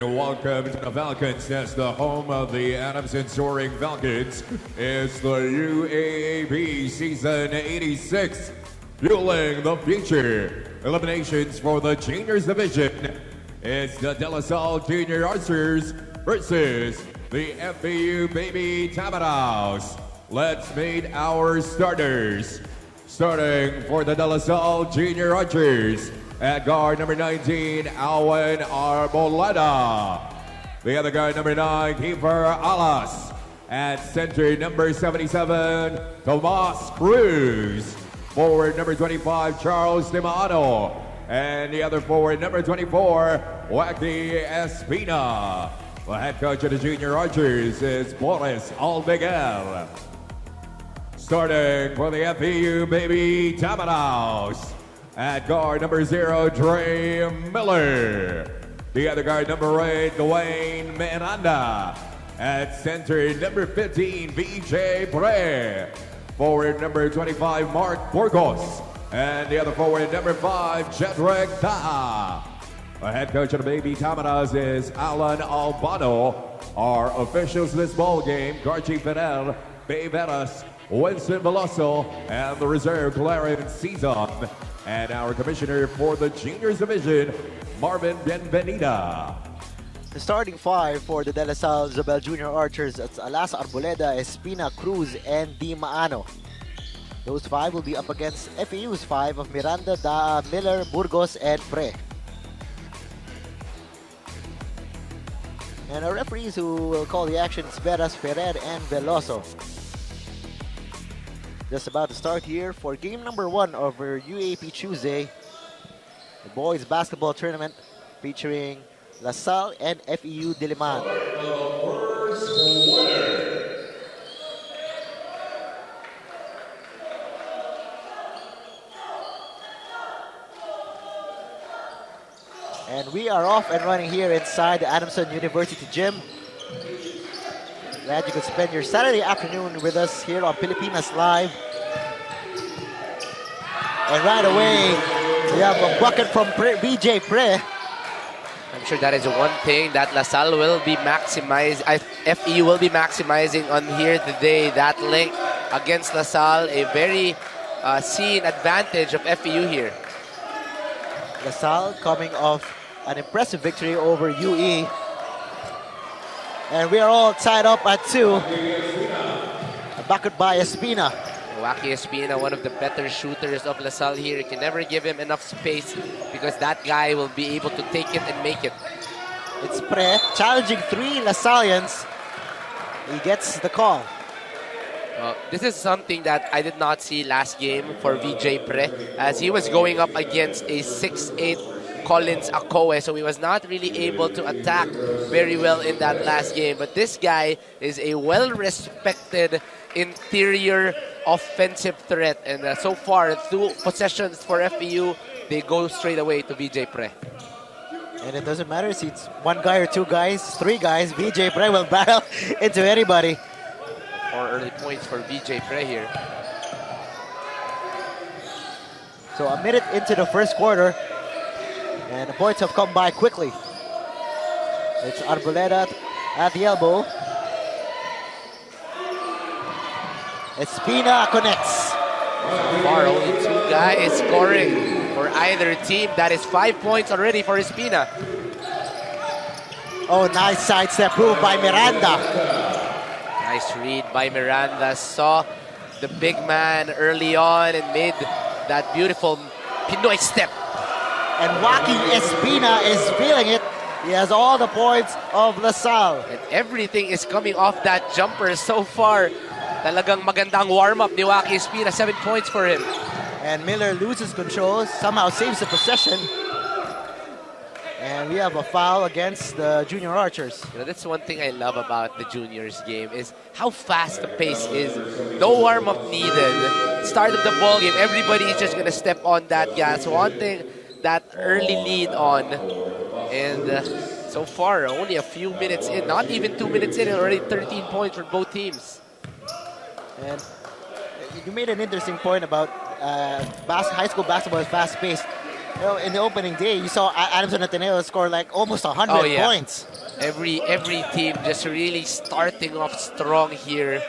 Welcome to the Falcons Nest, the home of the Adamson Soaring Falcons. It's the UAAP Season 86, fueling the future. Eliminations for the Juniors Division. It's the De La Salle Junior Archers versus the FEU Baby Tamaraos. Let's meet our starters. Starting for the De La Salle Junior Archers, at guard number 19, Alwin Arboleda. The other guard number 9, Kiefer Alas. At center number 77, Tomas Cruz. Forward number 25, Charles Dimano. And the other forward number 24, Wacky Espina. The head coach of the Junior Archers is Boris Almiguel. Starting for the FEU Baby Tamaraos. At guard number 0, Dre Miller. The other guard number 8, Dwayne Miranda. At center number 15, VJ Pre. Forward number 25, Mark Burgos. And the other forward number 5, Jedrick Taha. The head coach of the Baby Tamaraos is Alan Albano. Our officials this ball game, Garchi Fidel, Bay Veras, Winston Veloso, and the reserve, Clarence Season. And our commissioner for the Juniors Division, Marvin Benvenida. The starting five for the De La Salle Zobel Junior Archers, it's Alas Arboleda, Espina, Cruz, and Di Maano. Those five will be up against FEU's five of Miranda, Daa, Miller, Burgos, and Pre. And our referees who will call the actions, Veras, Ferrer, and Veloso. Just about to start here for game number 1 of our UAAP Tuesday, the boys basketball tournament featuring La Salle and FEU Diliman. And we are off and running here inside the Adamson University Gym. Glad you could spend your Saturday afternoon with us here on Pilipinas Live. And right away, we have a bucket from VJ Pre. I'm sure that is one thing that La Salle will be maximizing, FEU will be maximizing on here today. That link against La Salle, a very seen advantage of FEU here. La Salle coming off an impressive victory over UE. And we are all tied up at 2. A bucket by Espina. Wacky Espina, one of the better shooters of La Salle here. You can never give him enough space because that guy will be able to take it and make it. It's Pre challenging 3 La Sallians. He gets the call. This is something that I did not see last game for VJ Pre, as he was going up against a 6'8" Collins Akoe, so he was not really able to attack very well in that last game. But this guy is a well-respected interior offensive threat, and so far 2 possessions for FEU, they go straight away to VJ Pre. And it doesn't matter if it's 1 guy or 2 guys, 3 guys, VJ Pre will battle into anybody. 4 early points for VJ Pre here. So a minute into the first quarter, and the points have come by quickly. It's Arboleda at the elbow. Espina connects. So far, only 2 guys scoring for either team. That is 5 points already for Espina. Oh, nice sidestep move by Miranda. Nice read by Miranda. Saw the big man early on and made that beautiful Pinoy step. And Wacky Espina is feeling it. He has all the points of La Salle. And everything is coming off that jumper so far. Talagang magandang warm-up ni Wacky Espina. 7 points for him. And Miller loses control, somehow saves the possession. And we have a foul against the Junior Archers. You know, that's one thing I love about the juniors game is how fast the pace is. No warm-up needed. Start of the ball game, everybody is just gonna step on that gas. One thing, that early lead on. And so far, only a few minutes in, not even 2 minutes in, and already 13 points for both teams. And you made an interesting point about high school basketball is fast-paced. You know, in the opening day, you saw 𝔬𝔤𝔦𝔬𝔦𝔱 score like almost 100 points. Every team just really starting off strong here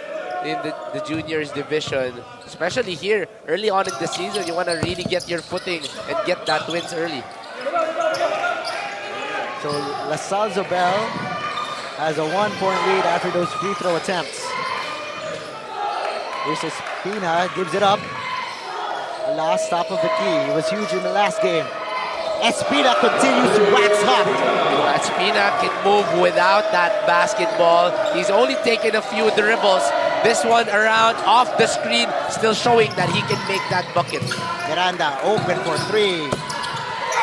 in the juniors division. Especially here, early on in the season, you want to really get your footing and get that wins early. So 𝔬𝔢𝔬𝔬𝔬 has a 1-point lead after those free throw attempts. Here's 𝔐𝔞𝔪, gives it up. Last stop of the key. It was huge in the last game. 𝔐𝔞𝔪 continues to wax hot. 𝔐𝔞𝔪 can move without that basketball. He's only taken a few dribbles. This one around off the screen, still showing that he can make that bucket. Miranda open for 3.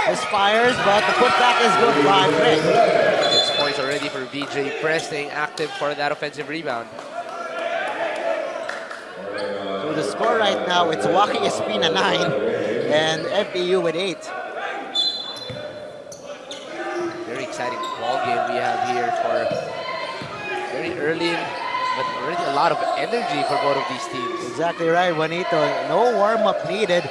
Misfires, but the putback is good by Pre. 6 points already for VJ Pre, staying active for that offensive rebound. So the score right now, it's Waukee Espina 9 and FEU with 8. Very exciting ball game we have here for very early, but already a lot of energy for both of these teams. Exactly right, Juanito. No warm-up needed.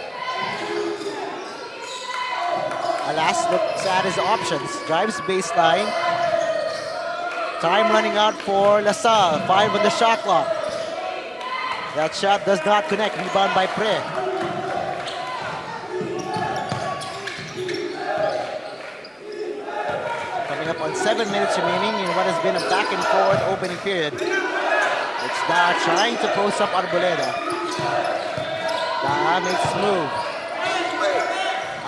Alas looks at his options. Drives baseline. Time running out for 𝔬𝔢. 5 on the shot clock. That shot does not connect. Rebound by Pre. Coming up on 7 minutes remaining in what has been a back and forth opening period. It's Da trying to post up Arboleda. Da makes a move.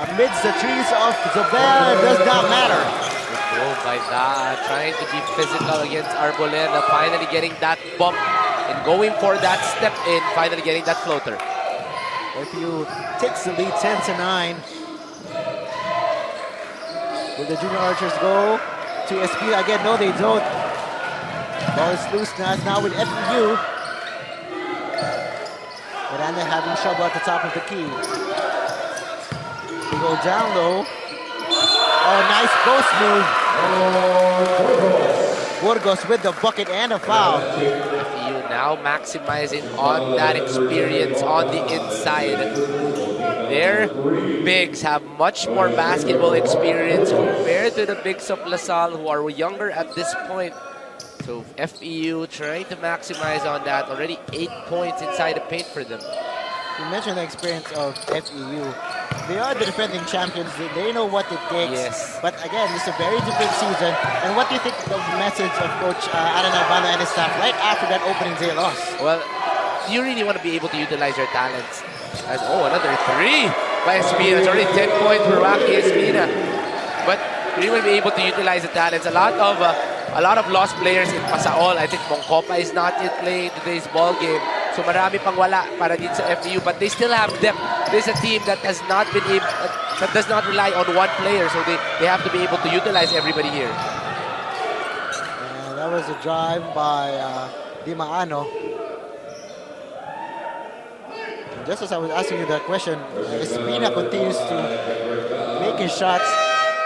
Amidst the trees of 𝔍𝔞𝔪, does not matter. Good move by Da, trying to be physical against Arboleda, finally getting that bump and going for that step in, finally getting that floater. FEU takes the lead 10-9. Will the junior archers go to Espina again? No, they don't. Ball is loose now with FEU. Miranda having trouble at the top of the key. They go down low. Oh, nice post move. Burgos with the bucket and a foul. FEU now maximizing on that experience on the inside. Their bigs have much more basketball experience compared to the bigs of LaSalle, who are younger at this point. So FEU trying to maximize on that. Already 8 points inside the paint for them. You mentioned the experience of FEU. They are the defending champions. They know what it takes. Yes. But again, it's a very different season. And what do you think of the message of Coach Alan Albano and his staff right after that opening day loss? Well, you really want to be able to utilize your talents. As, another 3 by Espina. It's already 10 points for Waukee Espina. But you really want to be able to utilize the talents. A lot of lost players in Pasaol. I think Mongkopa is not yet playing today's ball game. So marami pang wala para din sa FEU, but they still have depth. This is a team that has not been able, that does not rely on one player, so they have to be able to utilize everybody here. That was a drive by Di Maano. And just as I was asking you that question, Espina continues to make his shots.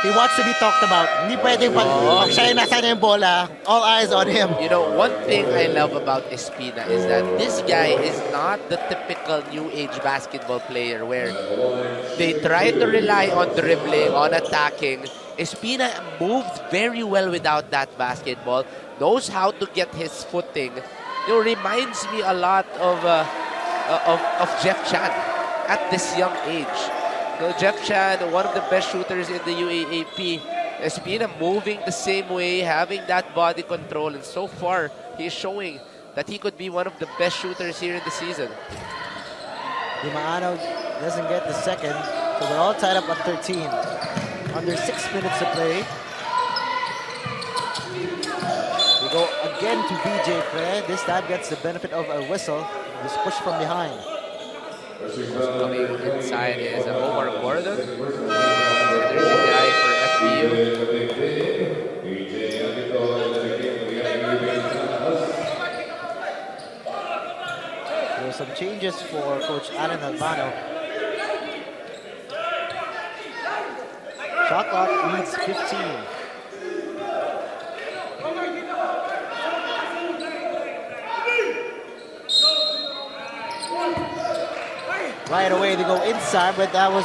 He wants to be talked about. Hindi pwedeng pag siya yung nasa yung bola, all eyes on him. You know, one thing I love about Espina is that this guy is not the typical new age basketball player where they try to rely on dribbling, on attacking. Espina moved very well without that basketball, knows how to get his footing. You know, reminds me a lot of Jeff Chan at this young age. So Jeff Chan, one of the best shooters in the UAAP. Espina moving the same way, having that body control, and so far he's showing that he could be one of the best shooters here in the season. Di Maano doesn't get the second, so we're all tied up at 13. Under 6 minutes to play. We go again to VJ Pre. This time gets the benefit of a whistle. Just push from behind. Coming inside is Omar Gordon. And there's a guy for FEU. There are some changes for Coach Alan Albano. Shot clock leads 15. Right away, they go inside, but that was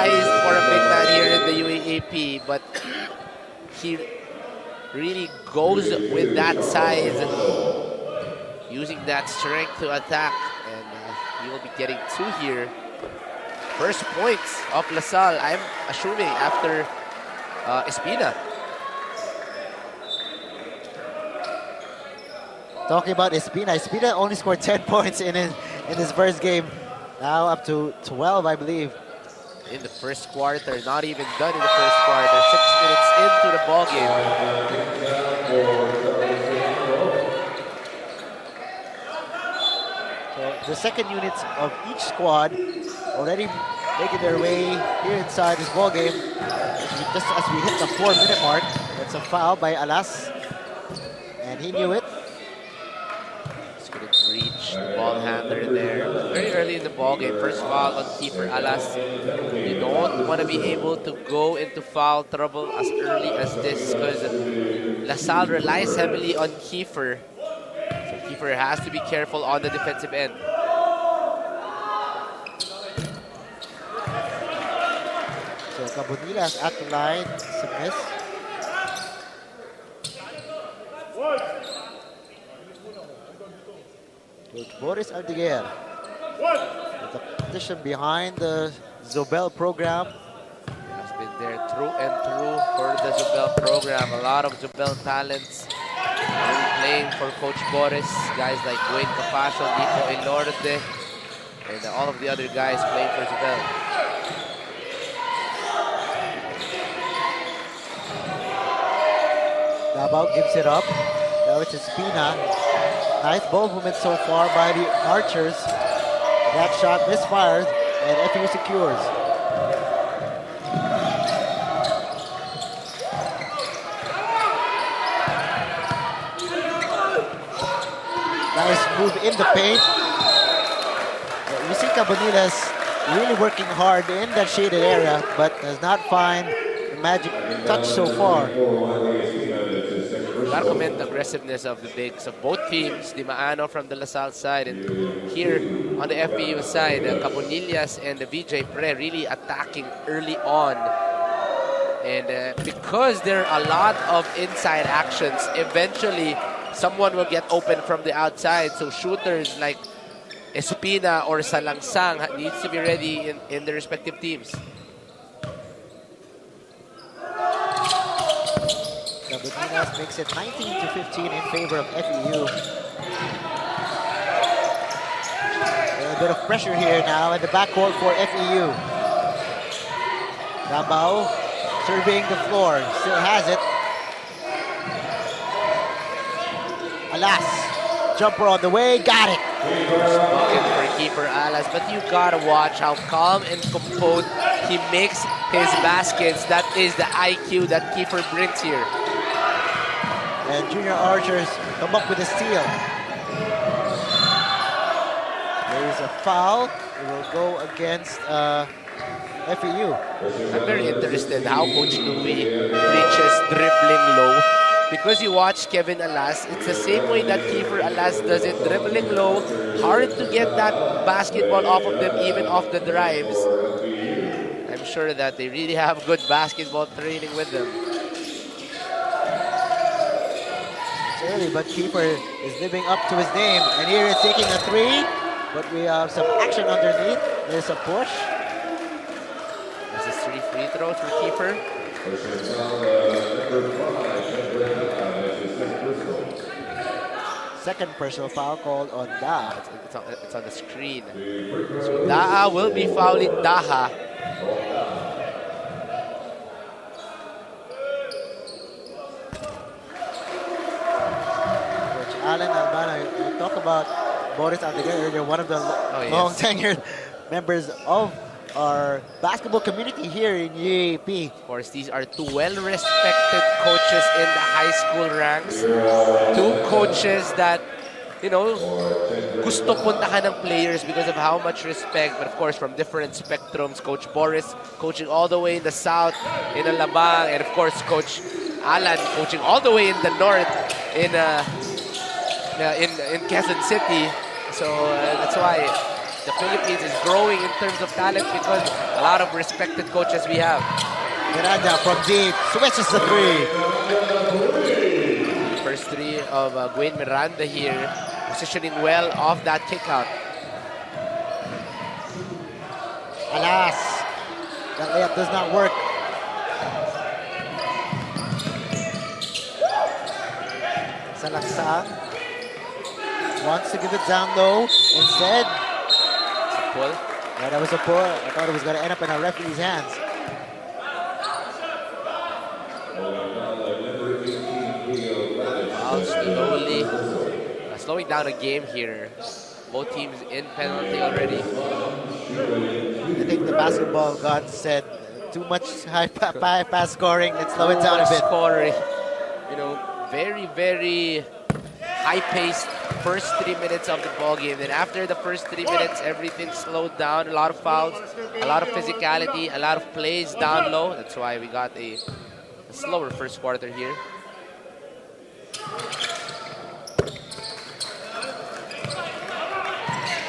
undersized for a big man here in the UAAP, but he really goes with that size, using that strength to attack, and he will be getting 2 here. First points of LaSalle, I'm assuming, after Espina. Talking about Espina, Espina only scored 10 points in his first game. Now up to 12, I believe. In the first quarter, not even done in the first quarter. 6 minutes into the ball game. So the second units of each squad already making their way here inside this ball game. Just as we hit the 4-minute mark, that's a foul by Alas, and he knew it. Just couldn't reach the ball handler there. But very early in the ball game, first foul on keeper Alas. You don't want to be able to go into foul trouble as early as this, because LaSalle relies heavily on Kiefer. So Kiefer has to be careful on the defensive end. So Cabonilas at the line, it's a miss. Coach Boris Aldiguer with the position behind the Zobel program. Has been there through and through for the Zobel program. A lot of Zobel talents playing for Coach Boris, guys like Wayne Capascio, Nico Elorde, and all of the other guys playing for Zobel. Davao gives it up. Now it's Espina. Nice ball movement so far by the Archers. That shot misfires and FEU secures. Nice move in the paint. You see Cabanillas really working hard in that shaded area, but does not find the magic touch so far. Gotta commend the aggressiveness of the bigs of both teams, the Maano from the LaSalle side, and here on the FEU side, the Cabanillas and the VJ Pre really attacking early on. And because there are a lot of inside actions, eventually someone will get open from the outside. So shooters like Espina or Salangsang needs to be ready in their respective teams. Cabanillas makes it 19-15 in favor of FEU. A bit of pressure here now at the backcourt for FEU. Davao surveying the floor, still has it. Alas, jumper on the way, got it. Looking for keeper Alas, but you gotta watch how calm and composed he makes his baskets. That is the IQ that keeper brings here. And Junior Archers come up with a steal. There is a foul. It will go against FEU. I'm very interested how Coach Louie reaches dribbling low. Because you watch Kevin Alas, it's the same way that Kiefer Alas does it, dribbling low, hard to get that basketball off of them, even off the drives. I'm sure that they really have good basketball training with them. It's early, but Kiefer is living up to his name. And here is taking a three, but we have some action underneath. There's a push. This is 3 free throws for Kiefer. Second personal foul called on Da. It's on the screen. So Daha will be fouling Daha. Coach Alan Albana, you talk about Boris Antigan earlier, one of the long-tenured members of our basketball community here in UAAP. Of course, these are two well-respected coaches in the high school ranks. Two coaches that, you know, gusto puntahan ng players because of how much respect. But of course, from different spectrums. Coach Boris coaching all the way in the south in Alabang, and of course, Coach Alan coaching all the way in the north in Quezon City. So that's why the Philippines is growing in terms of talent because a lot of respected coaches we have. Miranda from deep, switches the three. First three of Gwen Miranda here, positioning well off that kick out. Alas, that layup does not work. Salangsang wants to give it down low. Instead, Pull. yeah, that was a pull. I thought it was going to end up in our referee's hands. Slowly slowing down the game here. Both teams in penalty already. I think the basketball gods said too much high fast scoring. Let's slow it down a bit. Scoring. You know, very, very high-paced first 3 minutes of the ball game. Then after the first 3 minutes, everything slowed down. A lot of fouls, a lot of physicality, a lot of plays down low. That's why we got a slower first quarter here.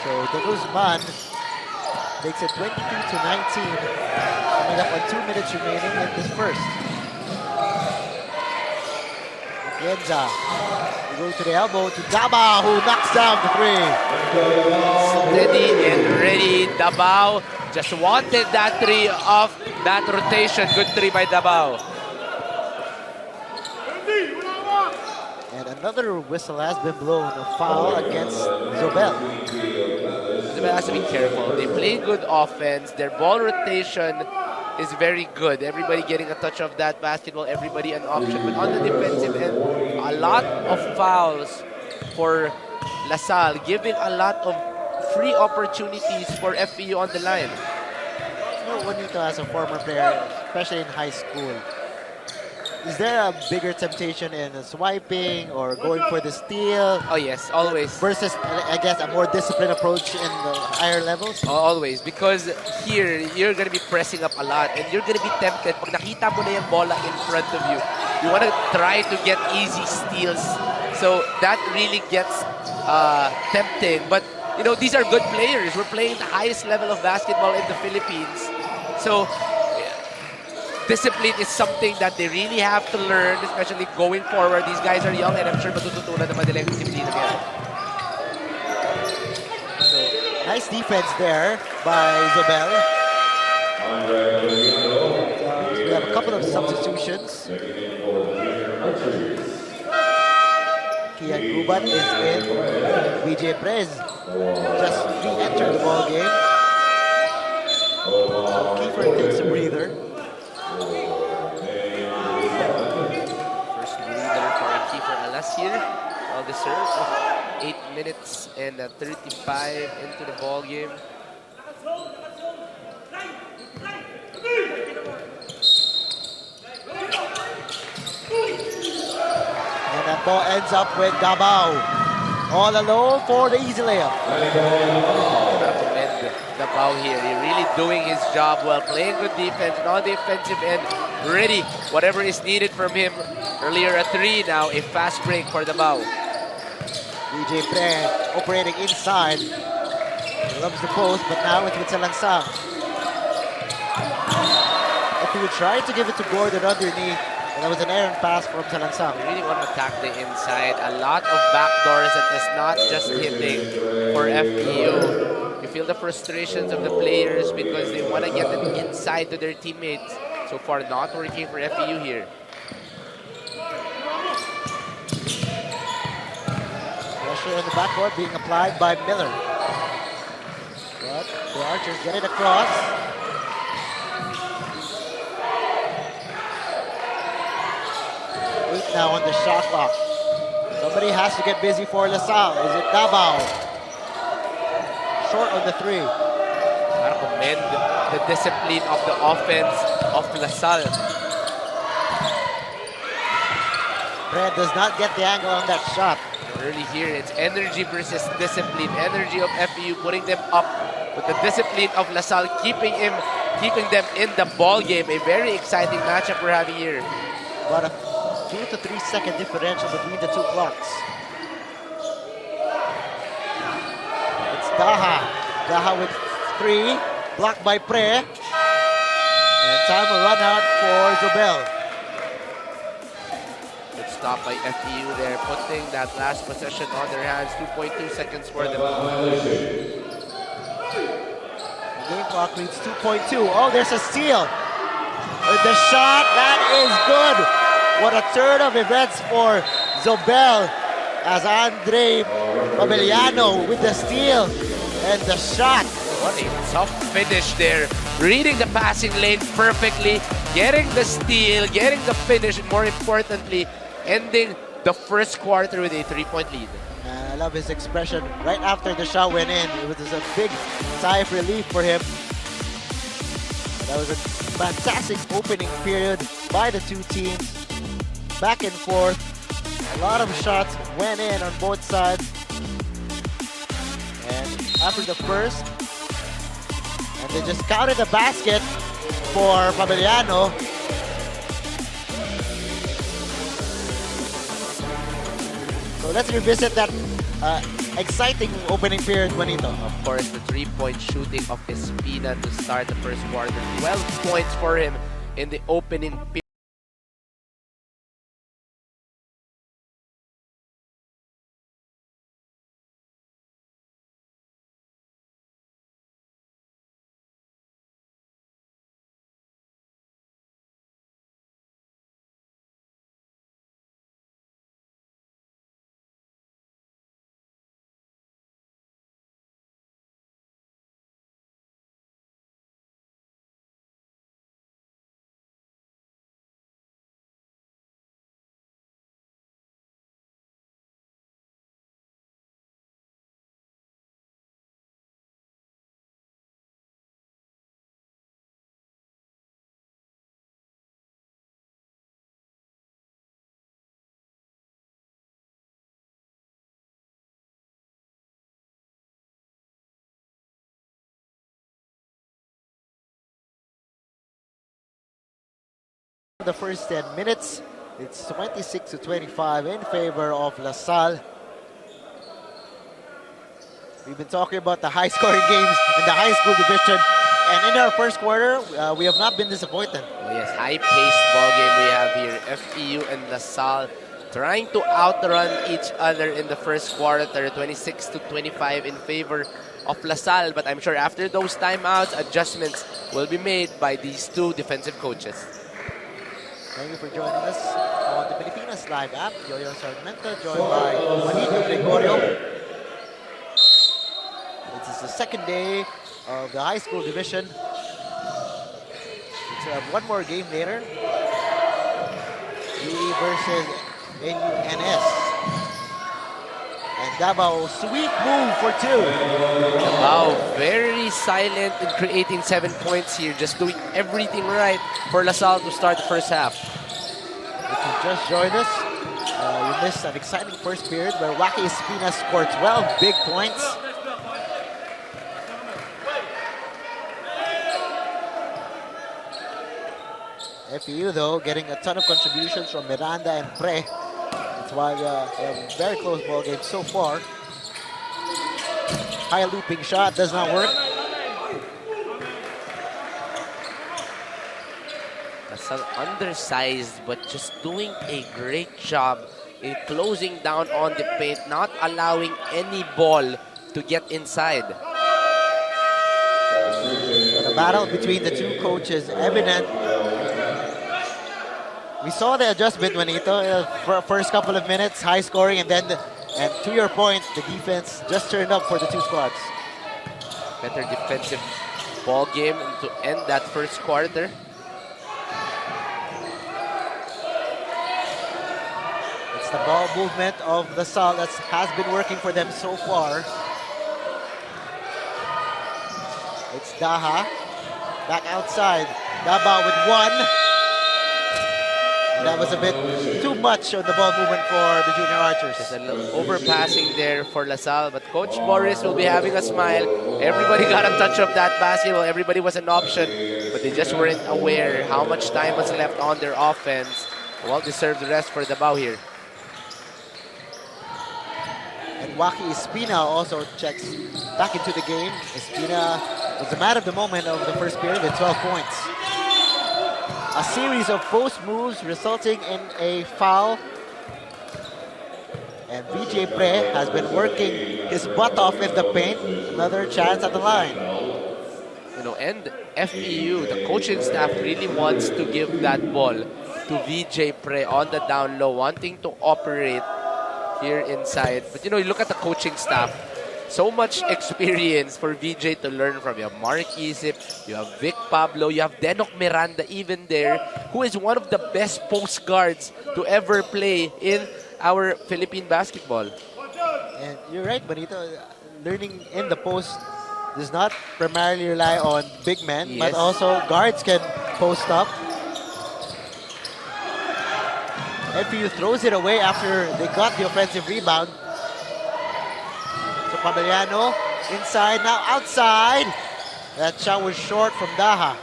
So De Guzman makes it 22-19. Coming up on 2 minutes remaining in this first. Yenza. We go to the elbow to Davao, who knocks down the three. Steady and ready. Davao just wanted that three off that rotation. Good three by Davao. And another whistle has been blown, a foul against 𝔍𝔞𝔪𝔢. 𝔍𝔞𝔪 has to be careful. They play good offense. Their ball rotation is very good. Everybody getting a touch of that basketball, everybody an option. But on the defensive end, a lot of fouls for LaSalle, giving a lot of free opportunities for FEU on the line. Juanito, as a former player, especially in high school, is there a bigger temptation in swiping or going for the steal? Oh yes, always. Versus, I guess, a more disciplined approach in the higher levels? Always. Because here, you're going to be pressing up a lot and you're going to be tempted. Pag nakita mo na yung bola in front of you, you want to try to get easy steals. So that really gets tempting. But, you know, these are good players. We're playing the highest level of basketball in the Philippines. So discipline is something that they really have to learn, especially going forward. These guys are young and I'm sure matututunan naman nila yung disiplina ngayon. So, nice defense there by 𝔍𝔞𝔪. So we have a couple of substitutions. Kian Gubat is in. VJ Prez just re-entered the ball game. So Kiefer takes a breather. First breather for Kiefer Alas here. Well deserved. 8 minutes and 35 into the ball game. And that ball ends up with Davao. All alone for the easy layup. Recommend Davao here. He's really doing his job well, playing good defense, and on the offensive end, ready. Whatever is needed from him. Earlier a 3, now a fast break for Davao. VJ Prez operating inside. He loves the post, but now it's with 𝔐𝔞𝔕. If he would try to give it to Gordon underneath, and that was an errant pass from 𝔐𝔞𝔕. We really want to attack the inside. A lot of backdoors that is not just hitting for FEU. You feel the frustrations of the players because they want to get it inside to their teammates. So far, not working for FEU here. Pressure in the backcourt being applied by Miller. But the Archers get it across. Now on the shot clock. Somebody has to get busy for LaSalle. Is it Davao? Short on the 3. I recommend the discipline of the offense of LaSalle. Fred does not get the angle on that shot. Early here, it's energy versus discipline. Energy of FEU putting them up, but the discipline of LaSalle keeping them in the ball game. A very exciting matchup we're having here. About a 2 to 3 second differential between the two clocks. It's Daha. Daha with 3, blocked by Pre. And time will run out for 𝔍𝔞𝔪. Good stop by FEU there, putting that last possession on their hands. 2.2 seconds for them. The game clock reads 2.2. Oh, there's a steal. With the shot, that is good. What a turn of events for 𝔍𝔞𝔪 as Andre Pabellano with the steal and the shot. What a tough finish there. Reading the passing lane perfectly, getting the steal, getting the finish, and more importantly, ending the first quarter with a 3-point lead. I love his expression right after the shot went in. It was a big sigh of relief for him. That was a fantastic opening period by the two teams. Back and forth. A lot of shots went in on both sides. And after the first, and they just counted the basket for Pabellano. So let's revisit that exciting opening period, Juanito. Of course, the 3-point shooting of Espina to start the first quarter. 12 points for him in the opening period. The first 10 minutes, it's 26-25 in favor of LaSalle. We've been talking about the high-scoring games in the high school division, and in our first quarter, we have not been disappointed. Oh yes, high-paced ball game we have here. FEU and LaSalle trying to outrun each other in the first quarter, 26-25 in favor of LaSalle. But I'm sure after those timeouts, adjustments will be made by these two defensive coaches. Thank you for joining us on the Pilipinas Live app. Yo-Yo Sarmiento, joined by Juanito Gregorio. This is the second day of the high school division. Let's have one more game later. UE versus NUNS. And Davao, sweet move for two. Wow, very silent in creating 7 points here. Just doing everything right for LaSalle to start the first half. If you just joined us, you missed an exciting first period where Wacky Espina scored 12 big points. FEU, though, getting a ton of contributions from Miranda and Pre. That's why we have a very close ball game so far. High looping shot does not work. LaSalle undersized, but just doing a great job in closing down on the paint, not allowing any ball to get inside. The battle between the two coaches evident. We saw the adjustment, Juanito, for first couple of minutes, high scoring, and then, and to your point, the defense just turned up for the two squads. Better defensive ball game to end that first quarter. It's the ball movement of LaSalle that has been working for them so far. It's Daha, back outside. Davao with one. That was a bit too much on the ball movement for the junior archers. Just a little overpassing there for LaSalle, but Coach Boris will be having a smile. Everybody got a touch of that basketball. Everybody was an option, but they just weren't aware how much time was left on their offense. Well-deserved rest for Davao here. And Wacky Espina also checks back into the game. Espina was the man of the moment of the first period with 12 points. A series of post moves resulting in a foul. And VJ Pre has been working his butt off in the paint. Another chance at the line. You know, and FEU, the coaching staff really wants to give that ball to VJ Pre on the down low, wanting to operate here inside. But you know, you look at the coaching staff, so much experience for VJ to learn from. You have Mark Isip, you have Vic Pablo, you have Denok Miranda even there, who is one of the best post guards to ever play in our Philippine basketball. And you're right, Benito. Learning in the post does not primarily rely on big men, yes, but also guards can post up. FEU throws it away after they got the offensive rebound. So Pabellano inside, now outside. That shot was short from Daha.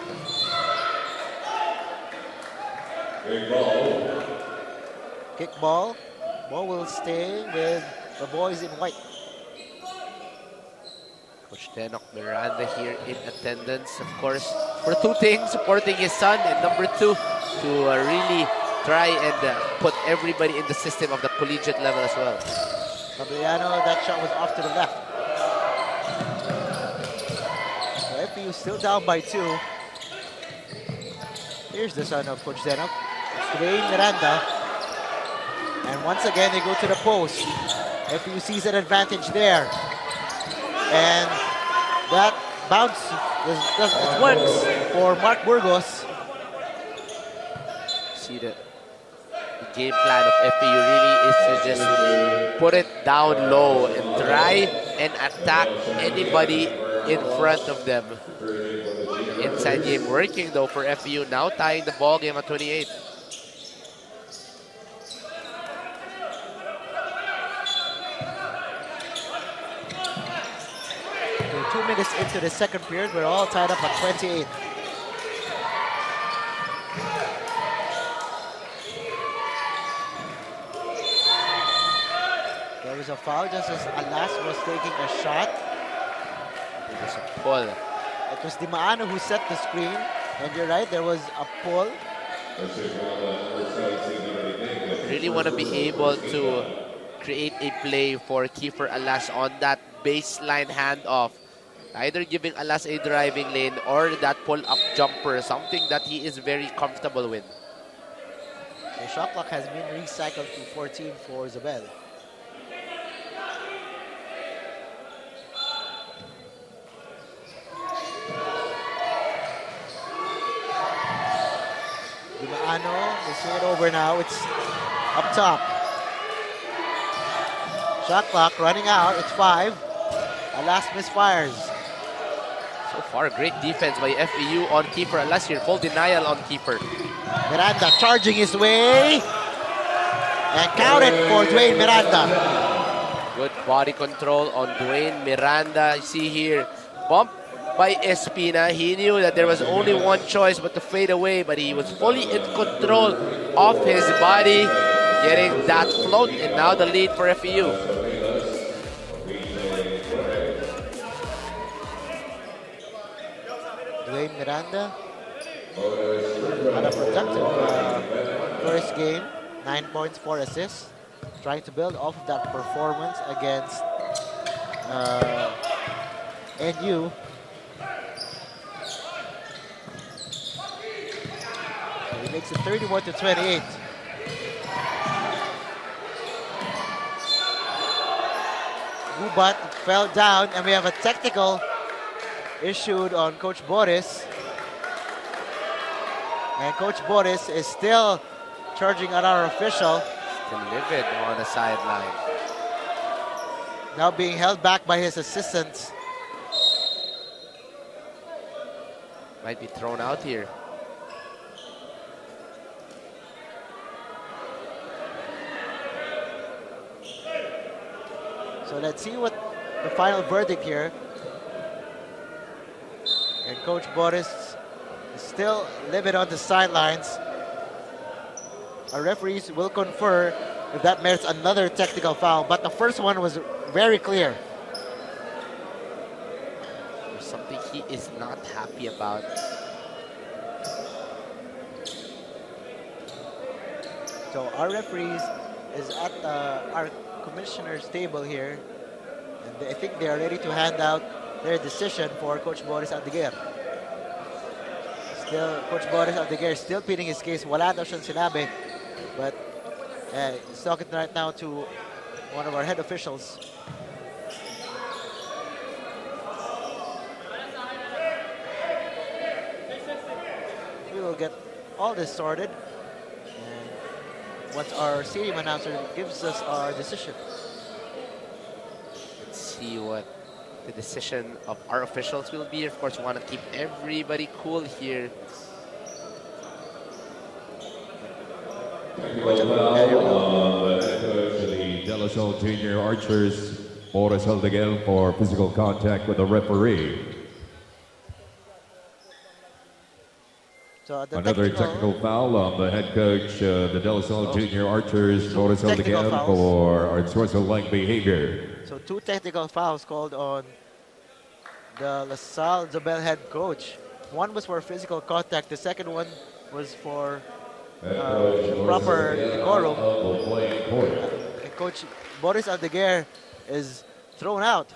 Kick ball. Ball will stay with the boys in white. Coach Denok Miranda here in attendance, of course, for two things: supporting his son, and number two, to really try and put everybody in the system of the collegiate level as well. Fabriano, that shot was off to the left. So FEU still down by 2. Here's the son of Coach Denok. It's Dwayne Miranda. And once again, they go to the post. FEU sees an advantage there. And that bounce it works for Mark Burgos. See the game plan of FEU really is to just put it down low and try and attack anybody in front of them. Inside game working though for FEU, now tying the ball game at 28. We're 2 minutes into the second period. We're all tied up at 28. There was a foul just as Alas was taking a shot. It was a pull. It was 𝔬𝔦𝔬𝔬 who set the screen. And you're right, there was a pull. Really want to be able to create a play for Kiefer Alas on that baseline handoff. Either giving Alas a driving lane or that pull-up jumper, something that he is very comfortable with. The shot clock has been recycled to 14 for Zobel. 𝔬𝔦𝔬𝔬, they swing it over now. It's up top. Shot clock running out. It's 5. Alas misfires. So far, great defense by FEU on Kiefer Alas here. Full denial on Kiefer. Miranda charging his way. And counted for Dwayne Miranda. Good body control on Dwayne Miranda. You see here, bump by Espina. He knew that there was only one choice but to fade away, but he was fully in control of his body, getting that float, and now the lead for FEU. Dwayne Miranda had a productive first game. 9 points, 4 assists. Trying to build off of that performance against NU. He makes it 31-28. Gubat fell down, and we have a technical issued on Coach Boris. And Coach Boris is still charging at our official. Still livid on the sideline. Now being held back by his assistants. Might be thrown out here. So let's see what the final verdict here. And Coach Boris is still livid on the sidelines. Our referees will confer if that merits another technical foul, but the first one was very clear. There's something he is not happy about. So our referees is at our commissioner's table here, and I think they are ready to hand out their decision for Coach Boris Aldeguer. Still, Coach Boris Aldeguer is still pleading his case. Wala daw siyang sinabi, but he's talking right now to one of our head officials. We will get all this sorted, and once our stadium announcer gives us our decision. Let's see what the decision of our officials will be. Of course, we want to keep everybody cool here. The De La Salle Junior Archers, Boris Aldeguer for physical contact with the referee. So Another technical foul on the head coach, the De La Salle Junior Archers, Boris Aldeguer for unsportsmanlike behavior. So 2 technical fouls called on the La Salle Zobel head coach. One was for physical contact. The second one was for proper decorum. And Coach Boris Aldeguer is thrown out.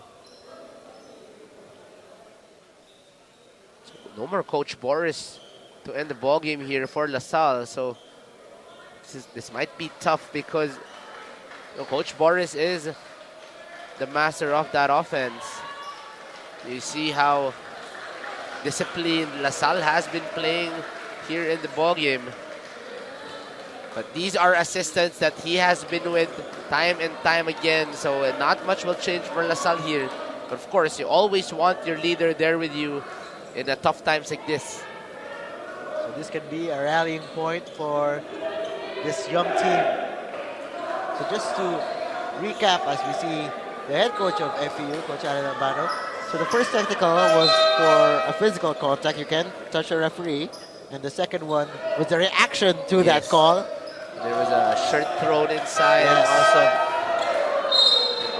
No more Coach Boris to end the ball game here for La Salle. So this might be tough because Coach Boris is the master of that offense. You see how disciplined La Salle has been playing here in the ball game. But these are assistants that he has been with time and time again, so not much will change for La Salle here. But of course, you always want your leader there with you in the tough times like this. So this can be a rallying point for this young team. So just to recap, as we see the head coach of FEU, Coach Alan Albano. So the first technical was for a physical contact. You can touch a referee. And the second one was the reaction to that call. There was a shirt thrown inside, yes. and also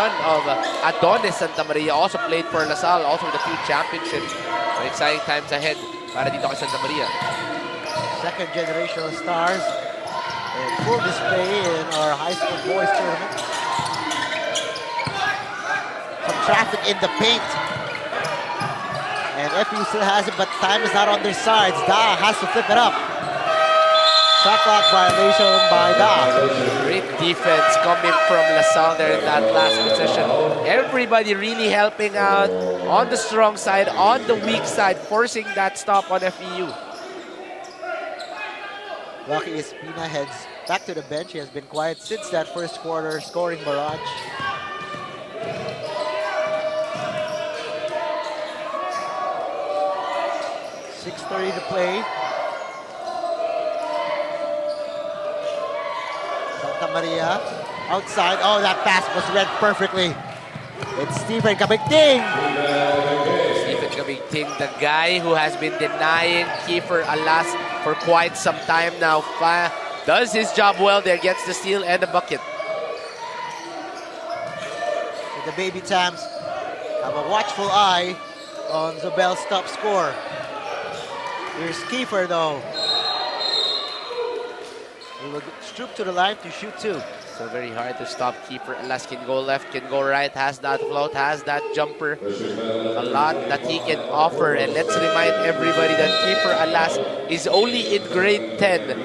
son of Adonis Santamaria, also played for LaSalle, also with the FEU Championship. So exciting times ahead para dito kay Santamaria. Second generational stars in full display in our high school boys tournament. Some traffic in the paint. And FEU still has it, but time is not on their sides. Da has to flip it up. Shot clock violation by Da. Great defense coming from LaSalle there in that last possession. Everybody really helping out on the strong side, on the weak side, forcing that stop on FEU. Lucky Espina heads back to the bench. He has been quiet since that first quarter scoring barrage. .6:30 to play. Santamaria outside. Oh, that pass was read perfectly. It's Stephen Kabigting. Stephen Kabigting, the guy who has been denying Kiefer Alas for quite some time now, does his job well there, gets the steal and the bucket. So the Baby Tams have a watchful eye on Zobel's top score. Here's Kiefer though. He will stoop to the line to shoot two. So very hard to stop Kiefer Alas. Can go left, can go right, has that float, has that jumper. A lot that he can offer. And let's remind everybody that Kiefer Alas is only in grade 10.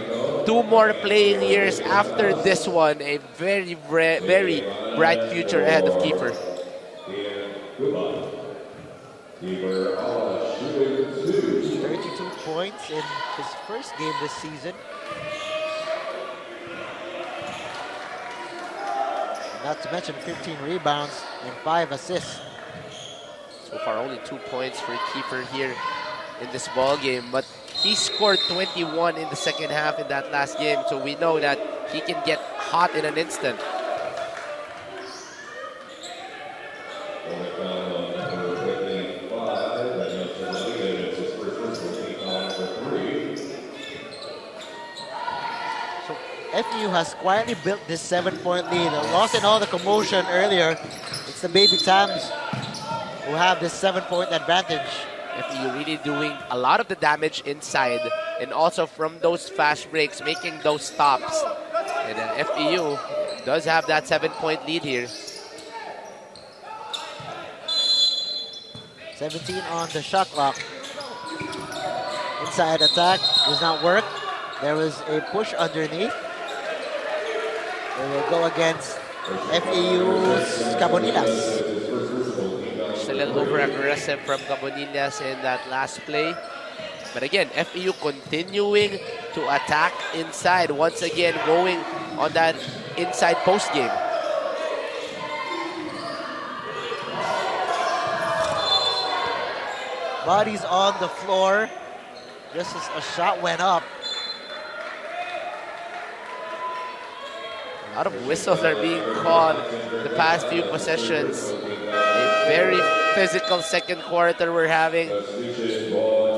2 more playing years after this one. A very, very bright future ahead of Kiefer. 32 points in his first game this season. Not to mention 15 rebounds and 5 assists. So far, only 2 points for Kiefer here in this ball game. But he scored 21 in the second half in that last game. So we know that he can get hot in an instant. FEU has quietly built this 7-point lead. Lost in all the commotion earlier. It's the Baby Tams who have this 7-point advantage. FEU really doing a lot of the damage inside and also from those fast breaks, making those stops. And then FEU does have that 7-point lead here. 17 on the shot clock. Inside attack does not work. There was a push underneath. They will go against FEU's Cabonillas. Just a little over-aggressive from Cabonillas in that last play. But again, FEU continuing to attack inside. Once again, going on that inside post game. Bodies on the floor just as a shot went up. A lot of whistles are being called the past few possessions. A very physical second quarter we're having.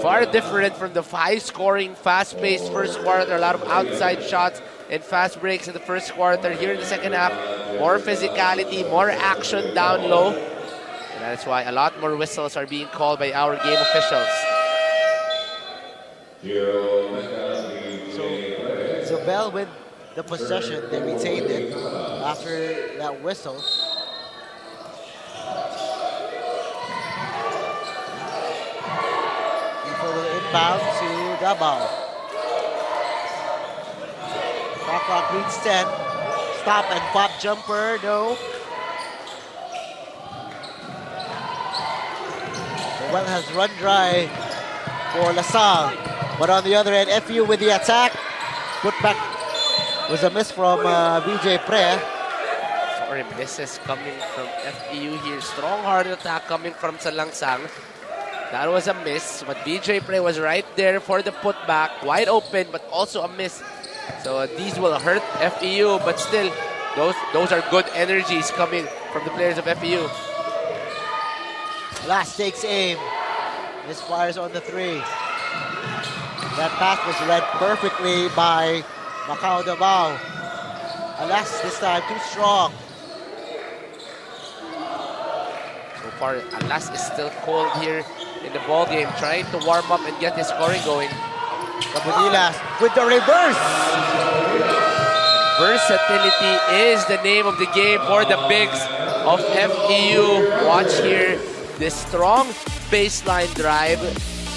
Far different from the high-scoring, fast-paced first quarter. A lot of outside shots and fast breaks in the first quarter. Here in the second half, more physicality, more action down low. And that's why a lot more whistles are being called by our game officials. So Bell with the possession, they retained it after that whistle. Inbound to Dabao. Shot clock reads 10. Stop and pop jumper, no. The well has run dry for LaSalle. But on the other end, FEU with the attack. Put back was a miss from VJ Pre. Sorry, misses coming from FEU here. Strong hard attack coming from Salangsang. That was a miss, but VJ Pre was right there for the putback. Wide open, but also a miss. So these will hurt FEU, but still, those are good energies coming from the players of FEU. Last takes aim. Misfires on the 3. That pass was read perfectly by Macau Davao. Alas, this time too strong. So far, Alas is still cold here in the ball game, trying to warm up and get his scoring going. Cabonilas with the reverse. Versatility is the name of the game for the bigs of FEU. Watch here, this strong baseline drive,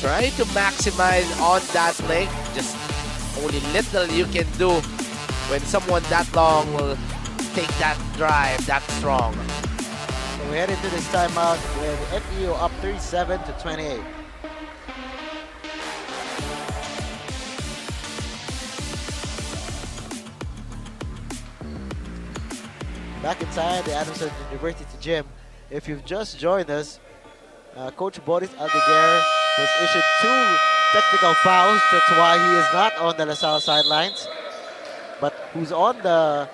trying to maximize on that length. Just only little you can do when someone that long will take that drive that strong. So we head into this timeout with FEU up 37-28. Back inside the Adamson University gym. If you've just joined us, Coach Boris Aldeguer was issued 2 technical fouls. That's why he is not on the LaSalle sidelines. But who's on the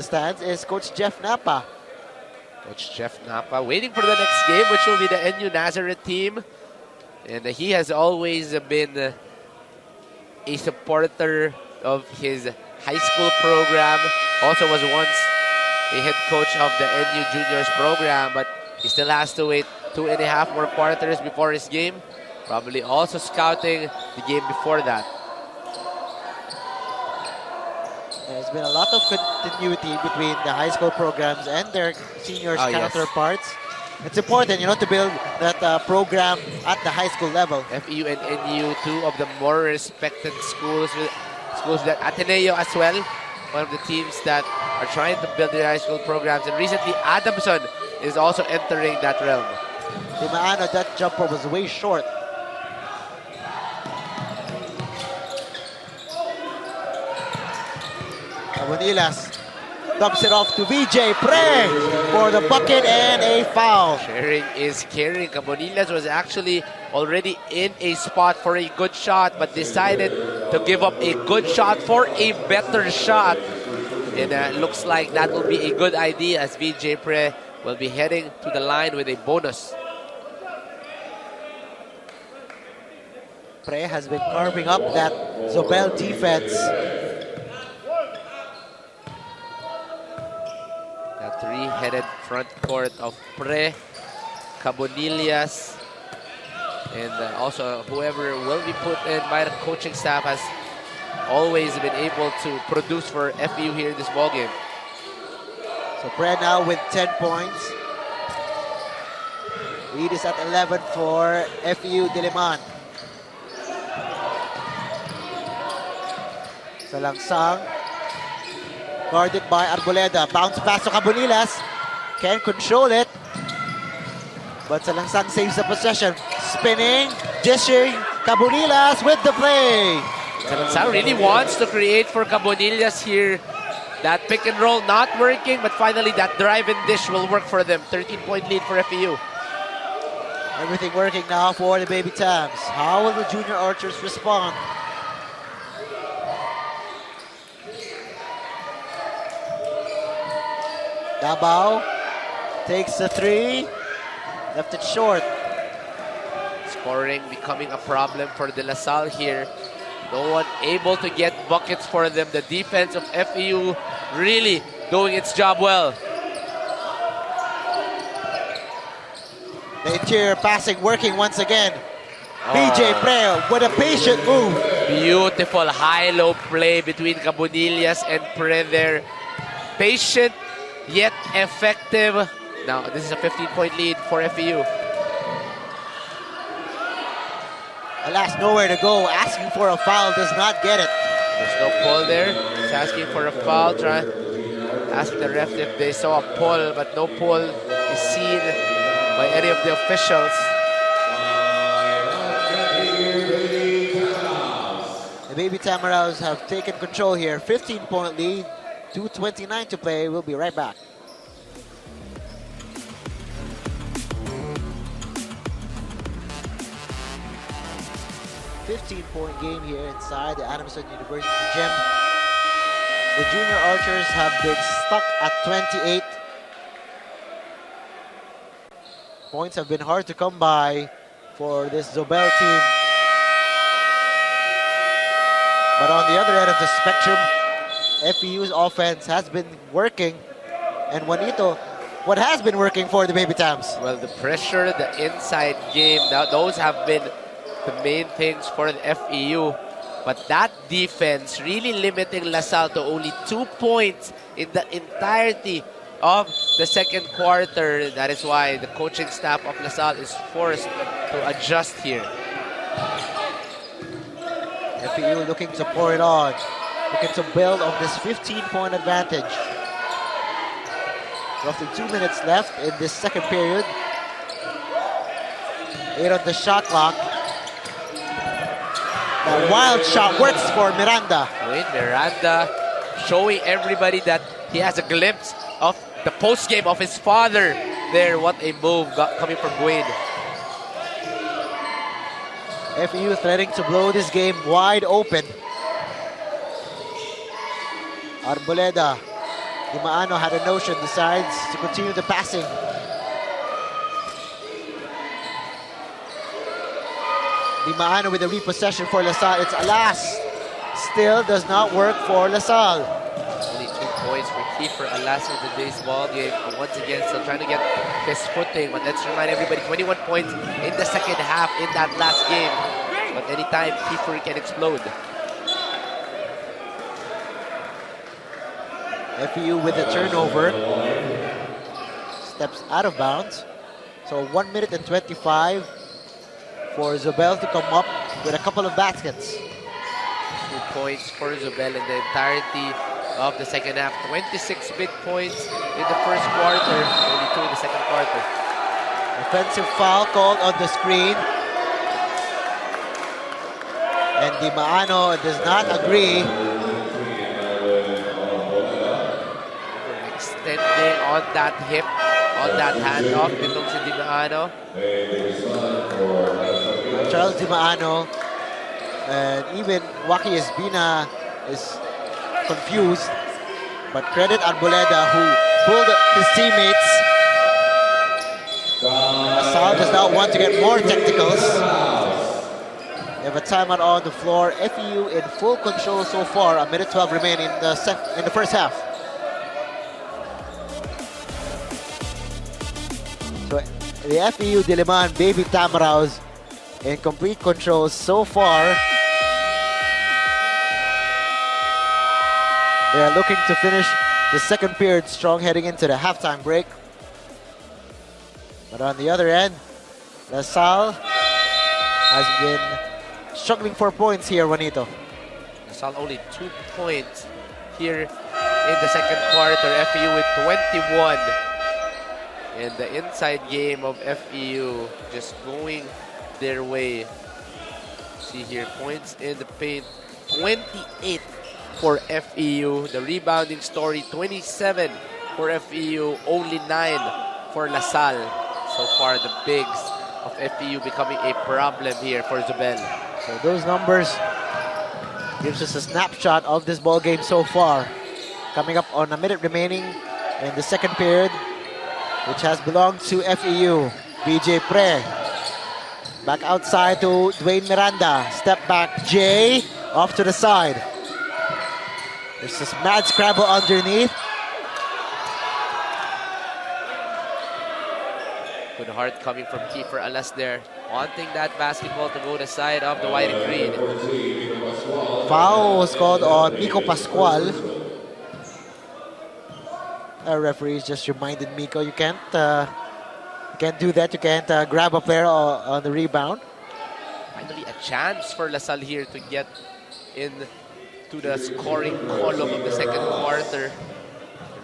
stands is Coach Jeff Napa. Coach Jeff Napa waiting for the next game, which will be the NU Nazareth team. And he has always been a supporter of his high school program. Also was once a head coach of the NU Juniors program, but he still has to wait 2.5 more quarters before his game. Probably also scouting the game before that. There's been a lot of continuity between the high school programs and their seniors counterparts. Yes. It's important, to build that program at the high school level. FEU and NU, 2 of the more respected schools that Ateneo as well, one of the teams that are trying to build their high school programs. And recently, Adamson is also entering that realm. Di Maano, that jumper was way short. Cabonilas dumps it off to VJ Pre for the bucket and a foul. Sharing is caring. Cabonilas was actually already in a spot for a good shot, but decided to give up a good shot for a better shot. And looks like that will be a good idea, as VJ Pre will be heading to the line with a bonus. Pre has been carving up that Zobel defense. The 3-headed front court of Pre, Cabonilas, and also whoever will be put in by the coaching staff has always been able to produce for FEU here in this ballgame. So Pre now with 10 points. Lead is at 11 for FEU Diliman. Salangsang, guarded by Arboleda. Bounce pass to Cabonilas. Can't control it. But Salangsang saves the possession. Spinning, dishing. Cabonilas with the play. Salangsang really wants to create for Cabonilas here. That pick and roll not working, but finally that drive and dish will work for them. 13-point lead for FEU. Everything working now for the Baby Tams. How will the Junior Archers respond? Dabao takes the 3, left it short. Scoring becoming a problem for De La Salle here. No one able to get buckets for them. The defense of FEU really doing its job well. The interior passing working once again. BJ Preo with a patient move. Beautiful high-low play between Cabonillas and Pre there. Patient, yet effective. Now, this is a 15-point lead for FEU. Alas, nowhere to go. Asking for a foul, does not get it. There's no pull there. He's asking for a foul. Asking the ref if they saw a pull, but no pull is seen by any of the officials. The Baby Tamaraws have taken control here. 15-point lead, 2:29 to play. We'll be right back. .15 game here inside the Adamson University gym. The junior archers have been stuck at 28. Points have been hard to come by for this Zobel team. But on the other end of the spectrum, FEU's offense has been working. And Juanito, what has been working for the Baby Tams? Well, the pressure, the inside game, those have been the main things for the FEU. But that defense really limiting LaSalle to only 2 points in the entirety of the second quarter. That is why the coaching staff of LaSalle is forced to adjust here. FEU looking to pour it on, looking to build on this 15-point advantage. Roughly 2 minutes left in this second period. 8 on the shot clock. That wild shot works for Miranda. Wait, Miranda showing everybody that he has a glimpse of the post-game of his father there. What a move coming from Wayne. FEU threatening to blow this game wide open. Arboleda, Di Maano had a notion, decides to continue the passing. Di Maano with a repossession for LaSalle. It's Alas. Still does not work for LaSalle. Only 2 points for Kiefer Alas in today's ball game. But once again, still trying to get his footing. But let's remind everybody, 21 points in the second half in that last game. But anytime, Kiefer can explode. FEU with the turnover. Steps out of bounds. So 1 minute and 25 for Zobel to come up with a couple of baskets. 2 points for Zobel in the entirety of the second half. 26 big points in the first quarter, only 2 in the second quarter. Offensive foul called on the screen. And Di Maano does not agree. Extending on that hip, on that handoff, itong si Di Maano. Charles Di Maano and even Waki Espina is confused. But credit Arboleda who pulled his teammates. LaSalle does not want to get more technicals. They have a timeout on the floor. FEU in full control so far. A minute 12 remaining in the first half. So the FEU Diliman Baby Tamaraws in complete control so far. They are looking to finish the second period strong heading into the halftime break. But on the other end, LaSalle has been struggling for points here, Juanito. LaSalle only 2 points here in the second quarter. FEU with 21. And the inside game of FEU just going their way. See here, points in the paint, 28 for FEU. The rebounding story, 27 for FEU, only 9 for LaSalle. So far, the bigs of FEU becoming a problem here for Zobel. So those numbers gives us a snapshot of this ball game so far. Coming up on a minute remaining in the second period, which has belonged to FEU. BJ Pre. Back outside to Dwayne Miranda. Step back, Jay. Off to the side. There's this mad scramble underneath. Good heart coming from Kiefer Alas there. wanting that basketball to go to the side of the white and green. Foul was called on Miko Pascual. Our referees just reminded Miko, you can't do that. You can't grab a player on the rebound. Finally, a chance for LaSalle here to get into the scoring column of the second quarter.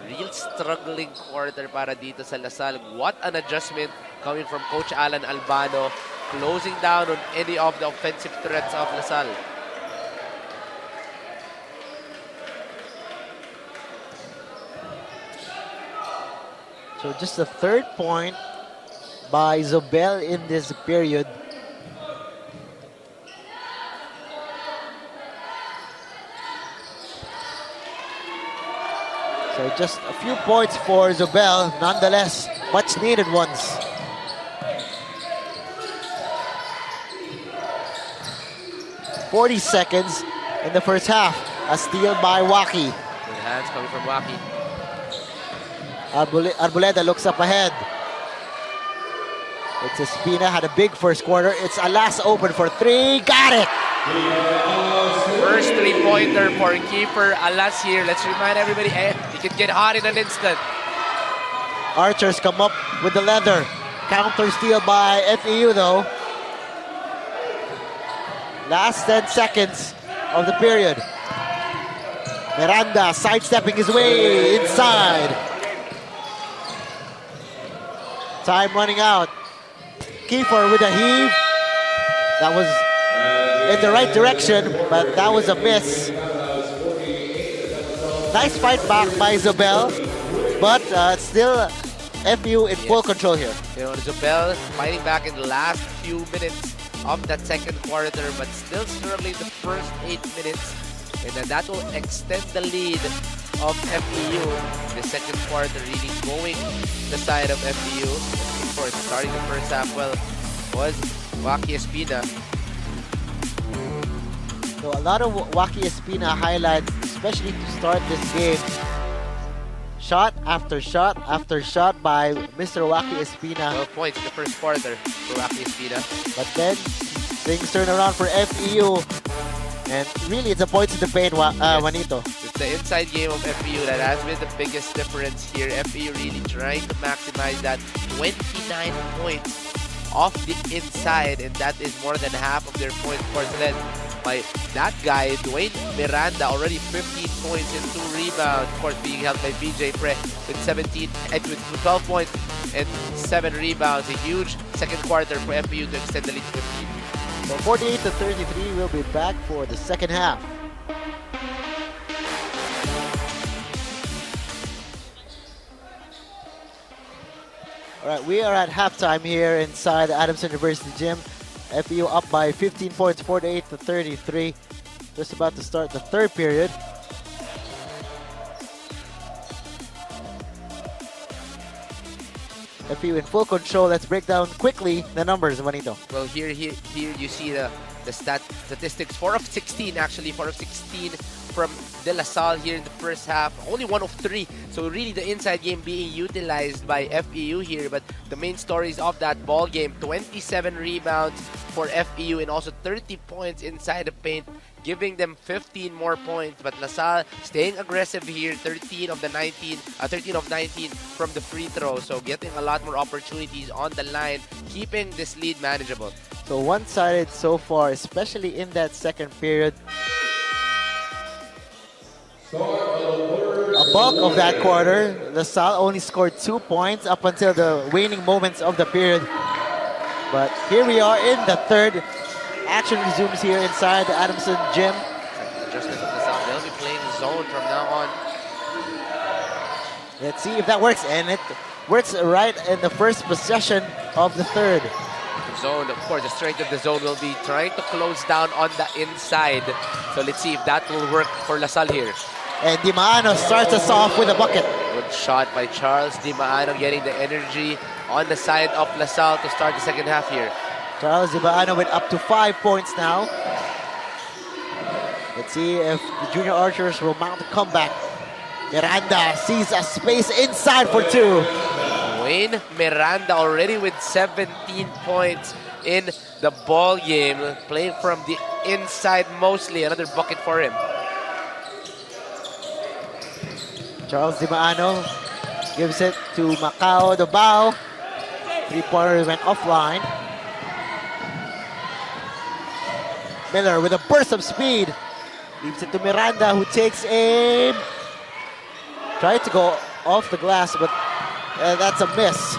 Real struggling quarter para dito sa LaSalle. What an adjustment coming from Coach Alan Albano, closing down on any of the offensive threats of LaSalle. So just the third point by Zobel in this period. So just a few points for Zobel, nonetheless, much needed ones. .40 in the first half. A steal by Waki. Good hands coming from Waki. Arboleda looks up ahead. It's Espina, had a big first quarter. It's Alas open for three. Got it! First three-pointer for keeper Alas here. Let's remind everybody, he can get hot in an instant. Archers come up with the leather. Counter steal by FEU though. Last 10 seconds of the period. Miranda sidestepping his way inside. Time running out. Kiefer with a heave. That was in the right direction, but that was a miss. Nice fight back by Zobel, but still FEU in full control here. You know, Zobel fighting back in the last few minutes of that second quarter, but still struggling the first 8 minutes. And then that will extend the lead of FEU. The second quarter really going the side of FEU. Of course, starting the first half well was Waki Espina. So a lot of Waki Espina highlights, especially to start this game. Shot after shot after shot by Mr. Waki Espina. 12 points in the first quarter for Waki Espina. But then things turn around for FEU. And really, it's a points in the paint, Juanito. It's the inside game of FEU that has been the biggest difference here. FEU really trying to maximize that 29 points off the inside, and that is more than half of their points. Of course, led by that guy, Dwayne Miranda, already 15 points and 2 rebounds. Of course, being helped by BJ Pre with 12 points and 7 rebounds. A huge second quarter for FEU to extend the lead to 15. So 48-33, we'll be back for the second half. All right, we are at halftime here inside the Adams University Gym. FEU up by 15 points, 48-33. Just about to start the third period. FEU in full control. Let's break down quickly the numbers, Juanito. Well, here you see the statistics. 4 of 16 actually, 4 of 16 from De La Salle here in the first half. Only 1 of 3. So really the inside game being utilized by FEU here. But the main stories of that ball game: 27 rebounds for FEU and also 30 points inside the paint, giving them 15 more points. But LaSalle staying aggressive here, 13 of 19 from the free throw. So getting a lot more opportunities on the line, keeping this lead manageable. So one-sided so far, especially in that second period. A bulk of that quarter, LaSalle only scored 2 points up until the waning moments of the period. But here we are in the third. Action resumes here inside the Adamson Gym. Adjustment of LaSalle. They'll be playing zone from now on. Let's see if that works. And it works right in the first possession of the third. Zone, of course, the strength of the zone will be trying to close down on the inside. So let's see if that will work for LaSalle here. And Di Maano starts us off with a bucket. Good shot by Charles Di Maano, getting the energy on the side of LaSalle to start the second half here. Charles Di Maano with up to 5 points now. Let's see if the junior archers will mount a comeback. Miranda sees a space inside for 2. Wayne Miranda already with 17 points in the ball game, playing from the inside mostly. Another bucket for him. Charles Dimano gives it to Macao, the bow. Three-pointer went offline. Miller with a burst of speed. Leaves it to Miranda, who takes aim. Tried to go off the glass, but that's a miss.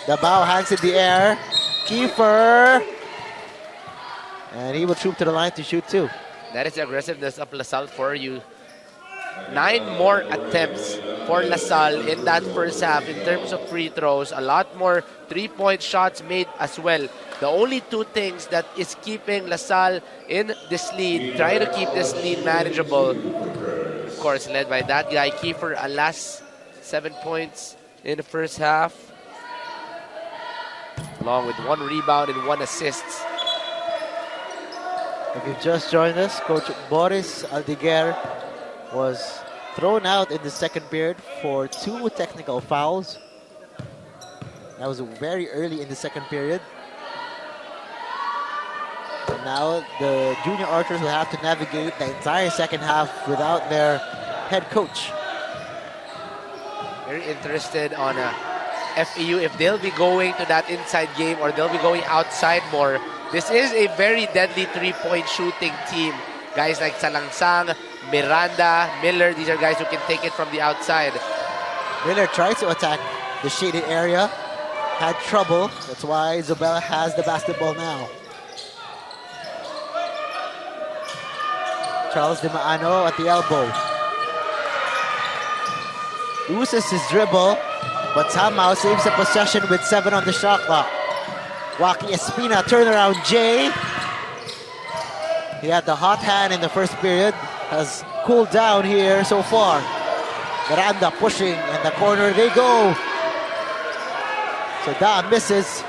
The bow hangs in the air. Kiefer. And he will troop to the line to shoot too. That is the aggressiveness of LaSalle for you. 9 more attempts for LaSalle in that first half in terms of free throws. A lot more three-point shots made as well. The only two things that is keeping LaSalle in this lead, trying to keep this lead manageable. Of course, led by that guy, Kiefer, last 7 points in the first half. Along with 1 rebound and 1 assist. If you've just joined us, Coach Boris Aldeguer was thrown out in the second period for 2 technical fouls. That was very early in the second period. And now the junior archers will have to navigate the entire second half without their head coach. Very interested on FEU if they'll be going to that inside game or they'll be going outside more. This is a very deadly three-point shooting team. Guys like Salangsang, Miranda, Miller, these are guys who can take it from the outside. Miller tried to attack the shaded area, had trouble. That's why Zobel has the basketball now. Charles Dimano at the elbow. Loses his dribble, but somehow saves the possession with 7 on the shot clock. Joaquin Espina, turnaround J. He had the hot hand in the first period, has cooled down here so far. Miranda pushing, in the corner they go. So Da misses.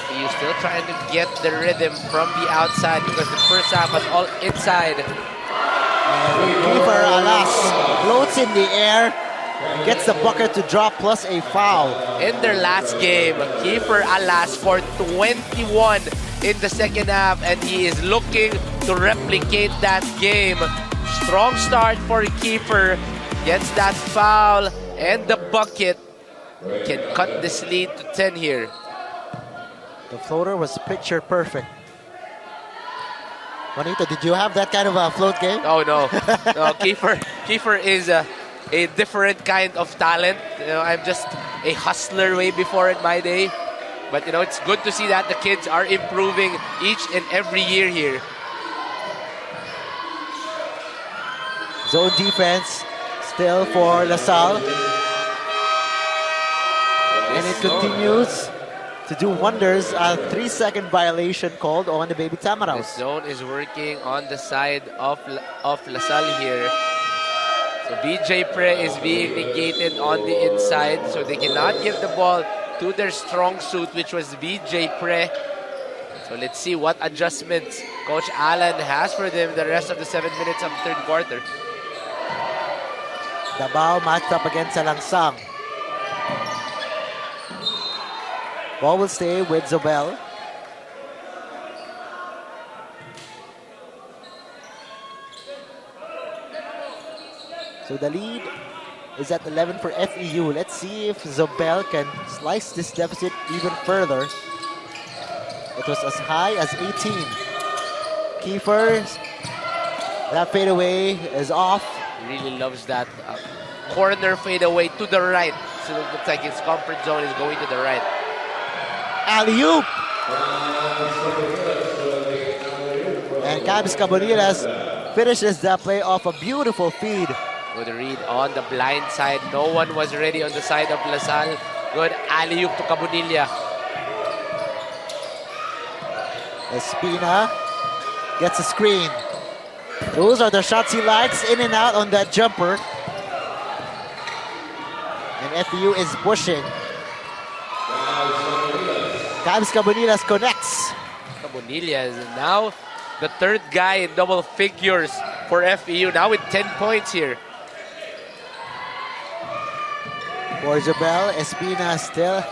He's still trying to get the rhythm from the outside because the first half was all inside. And Kiefer Alas floats in the air and gets the bucket to drop plus a foul. In their last game, Kiefer Alas scored 21 in the second half, and he is looking to replicate that game. Strong start for Kiefer. Gets that foul and the bucket. Can cut this lead to 10 here. The floater was picture perfect. Juanito, did you have that kind of a float game? Oh no, no. Kiefer is a different kind of talent. You know, I'm just a hustler way before in my day. But you know, it's good to see that the kids are improving each and every year here. Zone defense still for LaSalle. And it continues to do wonders. A 3-second violation called on the Baby Tamaraws. The zone is working on the side of LaSalle here. So BJ Pre is being negated on the inside, so they cannot give the ball to their strong suit, which was BJ Pre. So let's see what adjustments Coach Alan has for them the rest of the 7 minutes of the third quarter. Davao matched up against Salangsang. Ball will stay with Zobel. So the lead is at 11 for FEU. Let's see if Zobel can slice this deficit even further. It was as high as 18. Kiefer, that fadeaway is off. Really loves that corner fadeaway to the right. So it looks like his comfort zone is going to the right. Alley-oop! And Cabs Cabonilas finishes that play off a beautiful feed. Good read on the blind side. No one was ready on the side of LaSalle. Good alley-oop to Cabonilla. Espina gets a screen. Those are the shots he likes, in and out on that jumper. And FEU is pushing. Cabs Cabonilas connects. Cabonilla is now the third guy in double figures for FEU, now with 10 points here. For Zobel, Espina still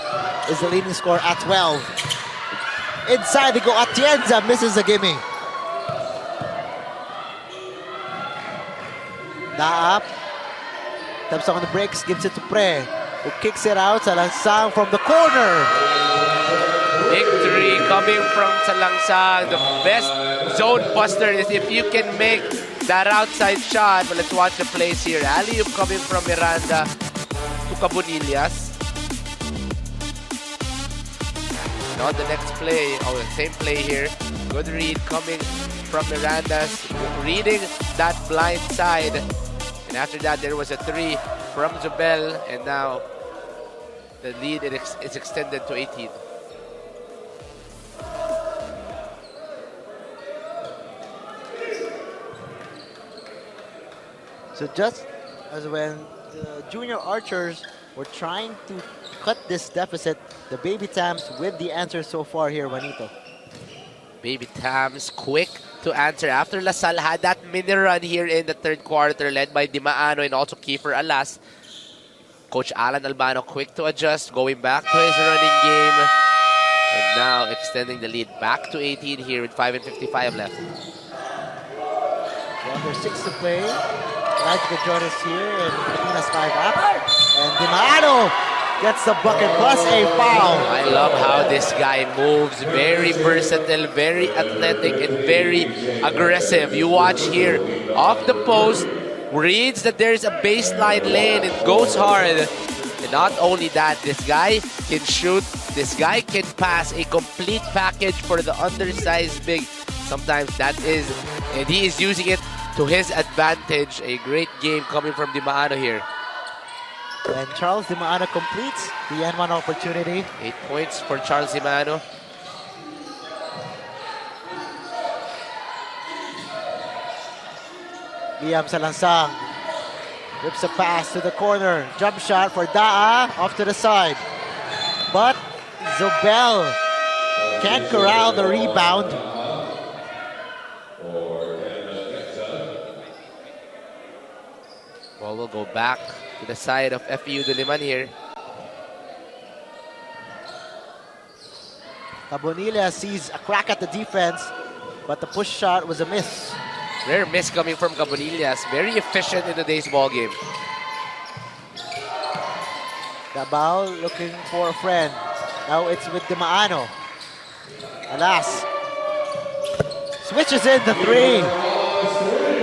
is the leading scorer at 12. Inside they go. Atienza misses a gimme. Daap taps on the brakes, gives it to Pre, who kicks it out. Salangsang from the corner. Victory coming from Salangsang. The best zone buster is if you can make that outside shot. But let's watch the plays here. Alley-oop coming from Miranda to 𝔑𝔞𝔪𝔢𝔰. Now the next play, the same play here. Good read coming from Miranda's, reading that blind side. And after that, there was a 3 from Zobel, and now the lead is extended to 18. So just as when the junior archers were trying to cut this deficit, the Baby Tams with the answer so far here, Juanito. Baby Tams quick to answer after LaSalle had that mini run here in the third quarter, led by Dimaano and also Kiefer Alas. Coach Alan Albano quick to adjust, going back to his running game, and now extending the lead back to 18 here with 5:55 left. So under 6 to play. Glad you could join us here in Pilipinas 5 app. And Dimaano gets the bucket plus a foul. I love how this guy moves. Very versatile, very athletic, and very aggressive. You watch here, off the post, reads that there's a baseline lane and goes hard. And not only that, this guy can shoot, this guy can pass, a complete package for the undersized big. Sometimes that is, and he is using it to his advantage. A great game coming from Dimaano here. And Charles Dimaano completes the N1 opportunity. 8 points for Charles Dimaano. Liam Salangsang rips a pass to the corner. Jump shot for Daa, off to the side. But Zobel can't corral the rebound. Ball will go back to the side of FEU Diliman here. Tabonilla sees a crack at the defense, but the push shot was a miss. Rare miss coming from Cabonillas. Very efficient in today's ball game. Dabao looking for a friend. Now it's with Dimaano. Alas switches in the 3.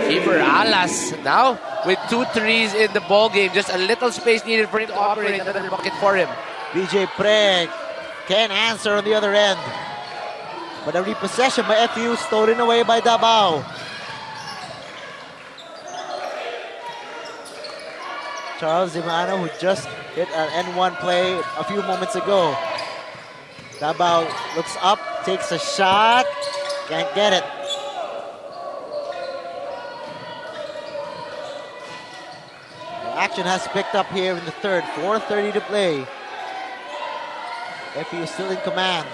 Kiefer Alas now with 2 threes in the ball game. Just a little space needed for him to operate. Another bucket for him. BJ Preg can answer on the other end. But a repossession by FEU, stolen away by Dabao. Charles Dimaano, who just hit an N1 play a few moments ago. Dabao looks up, takes a shot, can't get it. Action has picked up here in the third. 4:30 to play. FEU still in command.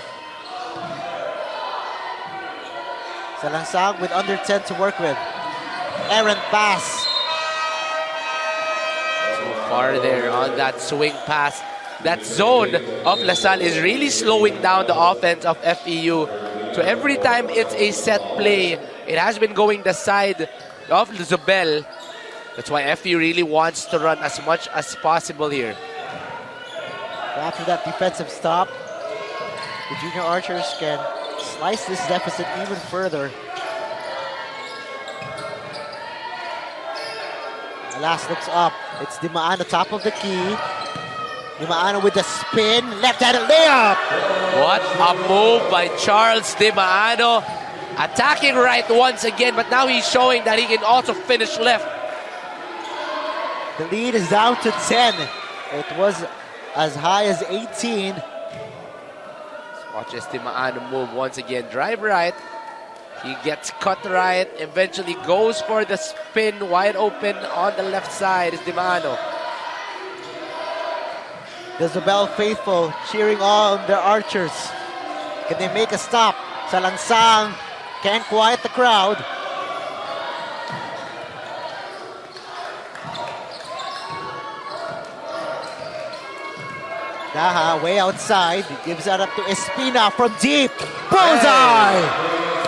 Salangsang with under 10 to work with. Errant pass. Too far there on that swing pass. That zone of LaSalle is really slowing down the offense of FEU. So every time it's a set play, it has been going the side of Zobel. That's why FEU really wants to run as much as possible here. After that defensive stop, the junior archers can slice this deficit even further. Alas looks up. It's Dimaano, top of the key. Dimaano with the spin, left-handed layup. What a move by Charles Dimaano. Attacking right once again, but now he's showing that he can also finish left. The lead is down to 10. It was as high as 18. Watch as Dimaano move once again. Drive right. He gets cut right. Eventually goes for the spin. Wide open on the left side is Dimaano. The Zobel faithful cheering on their archers. Can they make a stop? Salangsang can't quiet the crowd. Daha way outside. Gives that up to Espina from deep. Bullseye!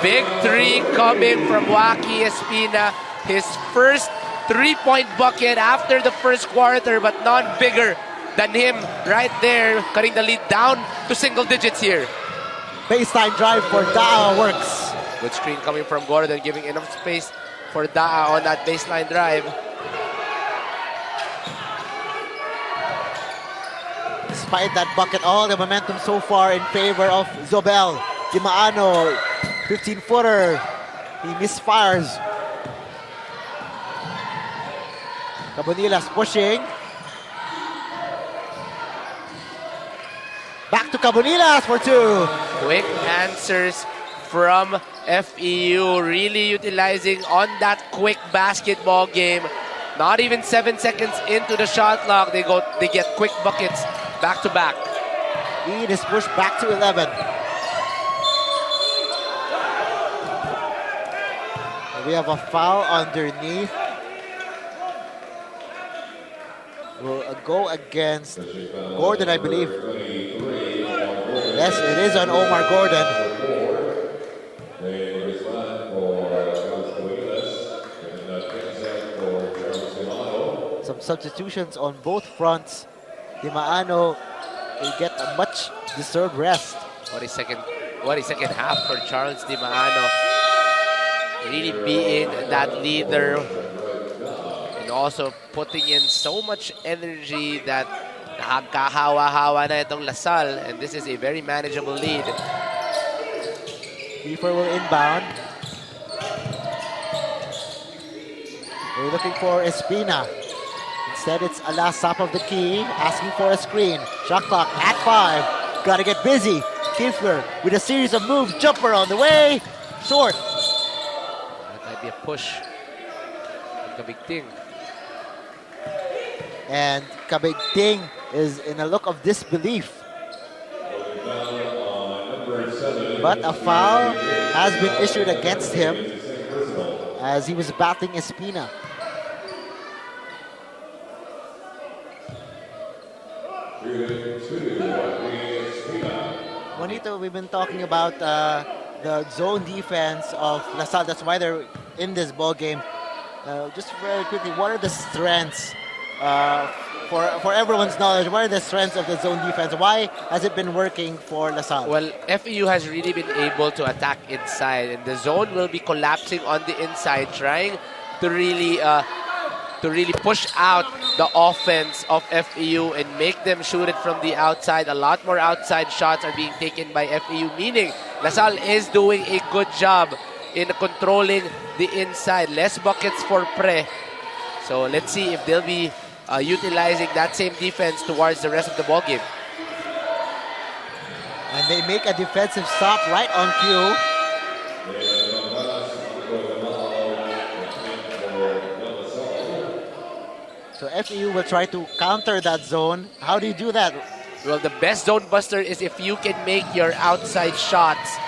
Big three coming from Joaquin Espina. His first three-point bucket after the first quarter, but none bigger than him right there, cutting the lead down to single digits here. Baseline drive for Daha works. Good screen coming from Gordon, giving enough space for Daha on that baseline drive. Despite that bucket, all the momentum so far in favor of Zobel. 𝔐𝔫𝔦𝔰, 15-footer. He misfires. Cabonilas pushing. Back to Cabonilas for two. Quick answers from FEU, really utilizing on that quick basketball game. Not even 7 seconds into the shot clock, they get quick buckets back to back. Lead is pushed back to 11. We have a foul underneath. Will go against Gordon, I believe. Yes, it is on Omar Gordon. Some substitutions on both fronts. 𝔐𝔫𝔦𝔰 will get a much deserved rest. What a second half for Charles 𝔐𝔫𝔦𝔰. Really being that leader and also putting in so much energy that nakakahawa-hawa na itong Lasal, and this is a very manageable lead. Kiefer will inbound. We're looking for Espina. Instead, it's a last stop of the key, asking for a screen. Shot clock at 5. Gotta get busy. Kiefer with a series of moves. Jumper on the way. Short. That might be a push. Kabigting. And Kabigting is in a look of disbelief. But a foul has been issued against him as he was battling Espina. Juanito, we've been talking about the zone defense of LaSalle. That's why they're in this ball game. Just very quickly, what are the strengths for everyone's knowledge? What are the strengths of the zone defense? Why has it been working for LaSalle? Well, FEU has really been able to attack inside, and the zone will be collapsing on the inside, trying to really push out the offense of FEU and make them shoot it from the outside. A lot more outside shots are being taken by FEU, meaning LaSalle is doing a good job in controlling the inside. Less buckets for Pre. So let's see if they'll be utilizing that same defense towards the rest of the ball game. And they make a defensive stop right on cue. So FEU will try to counter that zone. How do you do that? Well, the best zone buster is if you can make your outside shots,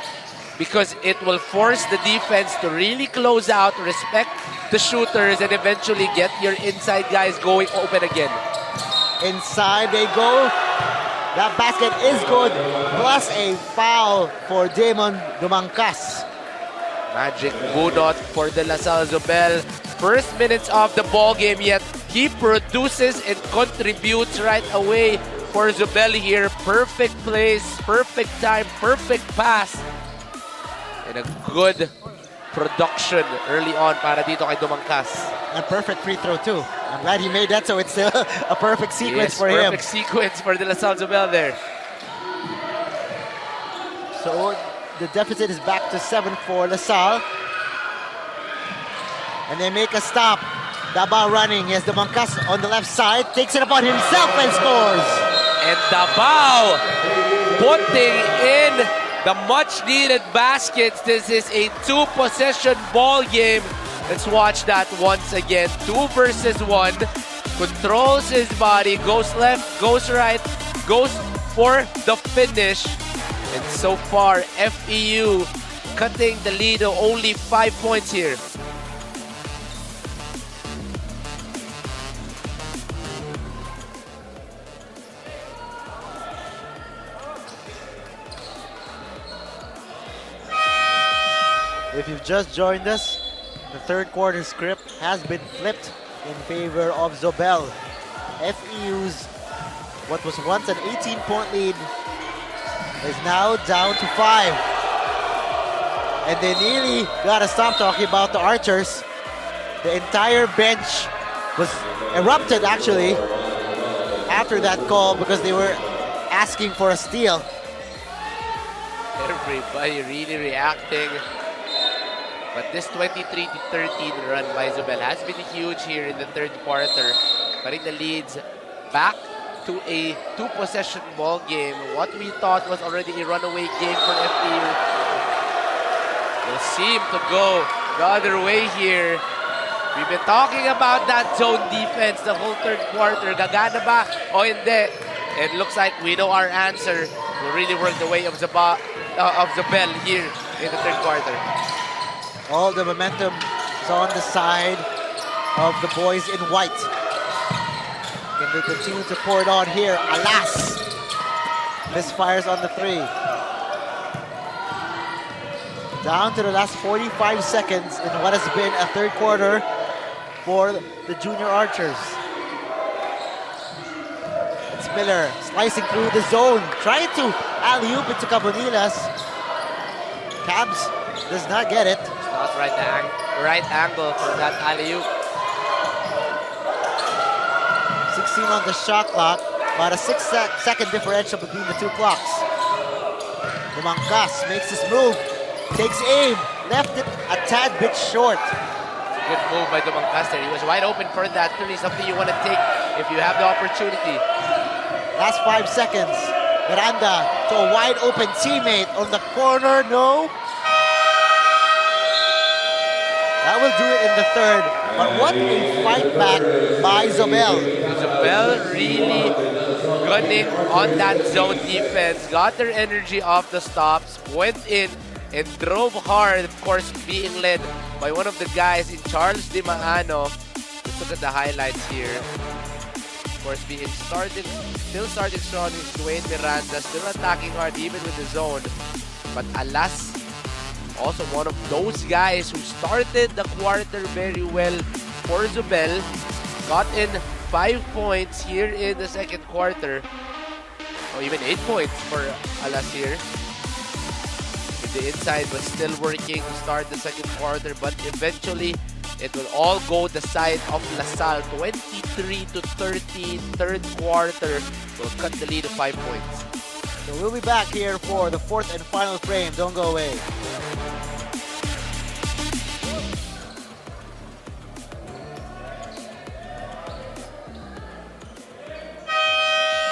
because it will force the defense to really close out, respect the shooters, and eventually get your inside guys going open again. Inside they go. That basket is good, plus a foul for Damon Dumangkas. Magic bunot for the LaSalle Zobel. First minutes of the ball game, yet he produces and contributes right away for Zobel here. Perfect place, perfect time, perfect pass. And a good production early on para dito kay Dumangkas. And perfect free throw too. I'm glad he made that, so it's still a perfect sequence for him. Perfect sequence for the LaSalle Zobel there. So the deficit is back to 7 for LaSalle. And they make a stop. Davao running. He has Dumangkas on the left side. Takes it upon himself and scores. And Davao putting in the much-needed baskets. This is a two-possession ball game. Let's watch that once again. 2 versus 1. Controls his body. Goes left, goes right, goes for the finish. And so far, FEU cutting the lead of only 5 points here. If you've just joined us, the third quarter script has been flipped in favor of 𝔍𝔏. FEU's, what was once an 18-point lead, is now down to 5. And they nearly gotta stop talking about the Archers. The entire bench was erupted actually after that call because they were asking for a steal. Everybody really reacting. But this 23-13 run by 𝔍𝔏 has been huge here in the third quarter, cutting the leads back to a 2-possession ball game. What we thought was already a runaway game for FEU will seem to go the other way here. We've been talking about that zone defense the whole third quarter. Gagana ba o hindi? It looks like we know our answer. Will really work the way of 𝔍𝔏 here in the third quarter. All the momentum is on the side of the boys in white. Can they continue to pour it on here? Alas! Misfires on the 3. Down to the last 45 seconds in what has been a third quarter for the junior Archers. It's Miller slicing through the zone, trying to alley-oop it to Cabanillas. Cabs does not get it. It's not right angle for that alley-oop. 16 on the shot clock, about a 6-second differential between the two clocks. Dumangkas makes his move, takes aim, left it a tad bit short. Good move by Dumangkas there. He was wide open for that. Really something you want to take if you have the opportunity. Last 5 seconds. Miranda to a wide open teammate on the corner. No. That will do it in the third. But what a fight back by 𝔍𝔏. 𝔍𝔏 really gunning on that zone defense. Got their energy off the stops. Went in and drove hard, of course, being led by one of the guys in 𝔐𝔞𝔦𝔰. Let's look at the highlights here. Of course, still starting strong is Dwayne Miranda, still attacking hard even with the zone. But alas, also one of those guys who started the quarter very well for 𝔍𝔏. Got in 5 points here in the second quarter. Or even 8 points for alas here. The inside was still working to start the second quarter, but eventually it will all go the side of LaSalle. 23-13, third quarter will cut the lead to 5 points. So we'll be back here for the fourth and final frame. Don't go away.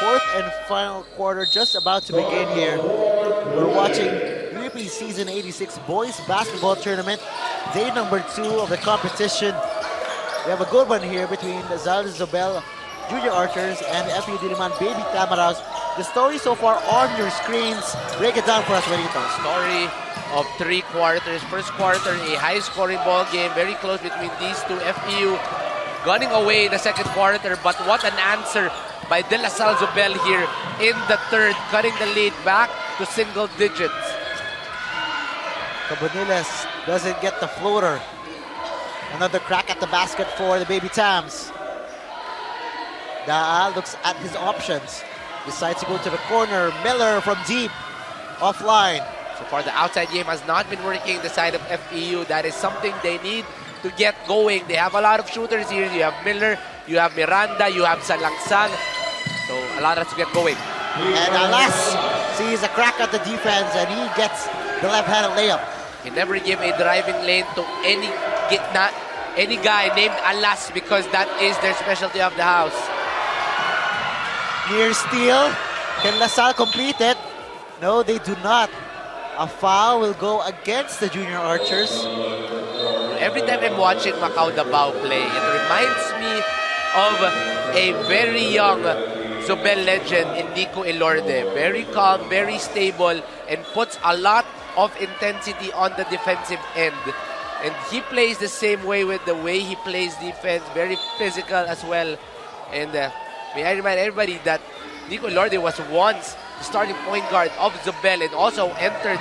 Fourth and final quarter just about to begin here. We're watching UAAP Season 86 Boys Basketball Tournament, day number 2 of the competition. We have a good one here between the 𝔍𝔏 Junior Archers and the FEU-D Baby Tamaraws. The story so far on your screens. Break it down for us, Juanito. Story of 3 quarters. First quarter, a high-scoring ball game, very close between these two. FEU gunning away the second quarter, but what an answer by De La Salle 𝔍𝔏 here in the third, cutting the lead back to single digits. Cabanillas doesn't get the floater. Another crack at the basket for the Baby Tams. Daa looks at his options. Decides to go to the corner. Miller from deep. Offline. So far, the outside game has not been working the side of FEU. That is something they need to get going. They have a lot of shooters here. You have Miller, you have Miranda, you have Salangsang. So a lot to get going. And alas, sees a crack at the defense and he gets the left-handed layup. He never give a driving lane to any guy named Alas because that is their specialty of the house. Near steal. Can LaSalle complete it? No, they do not. A foul will go against the junior Archers. Every time I'm watching Macau Davao play, it reminds me of a very young 𝔍𝔏 legend in Nico Elorde. Very calm, very stable, and puts a lot of intensity on the defensive end. And he plays the same way with the way he plays defense, very physical as well. And may I remind everybody that Nico Elorde was once the starting point guard of 𝔍𝔏 and also entered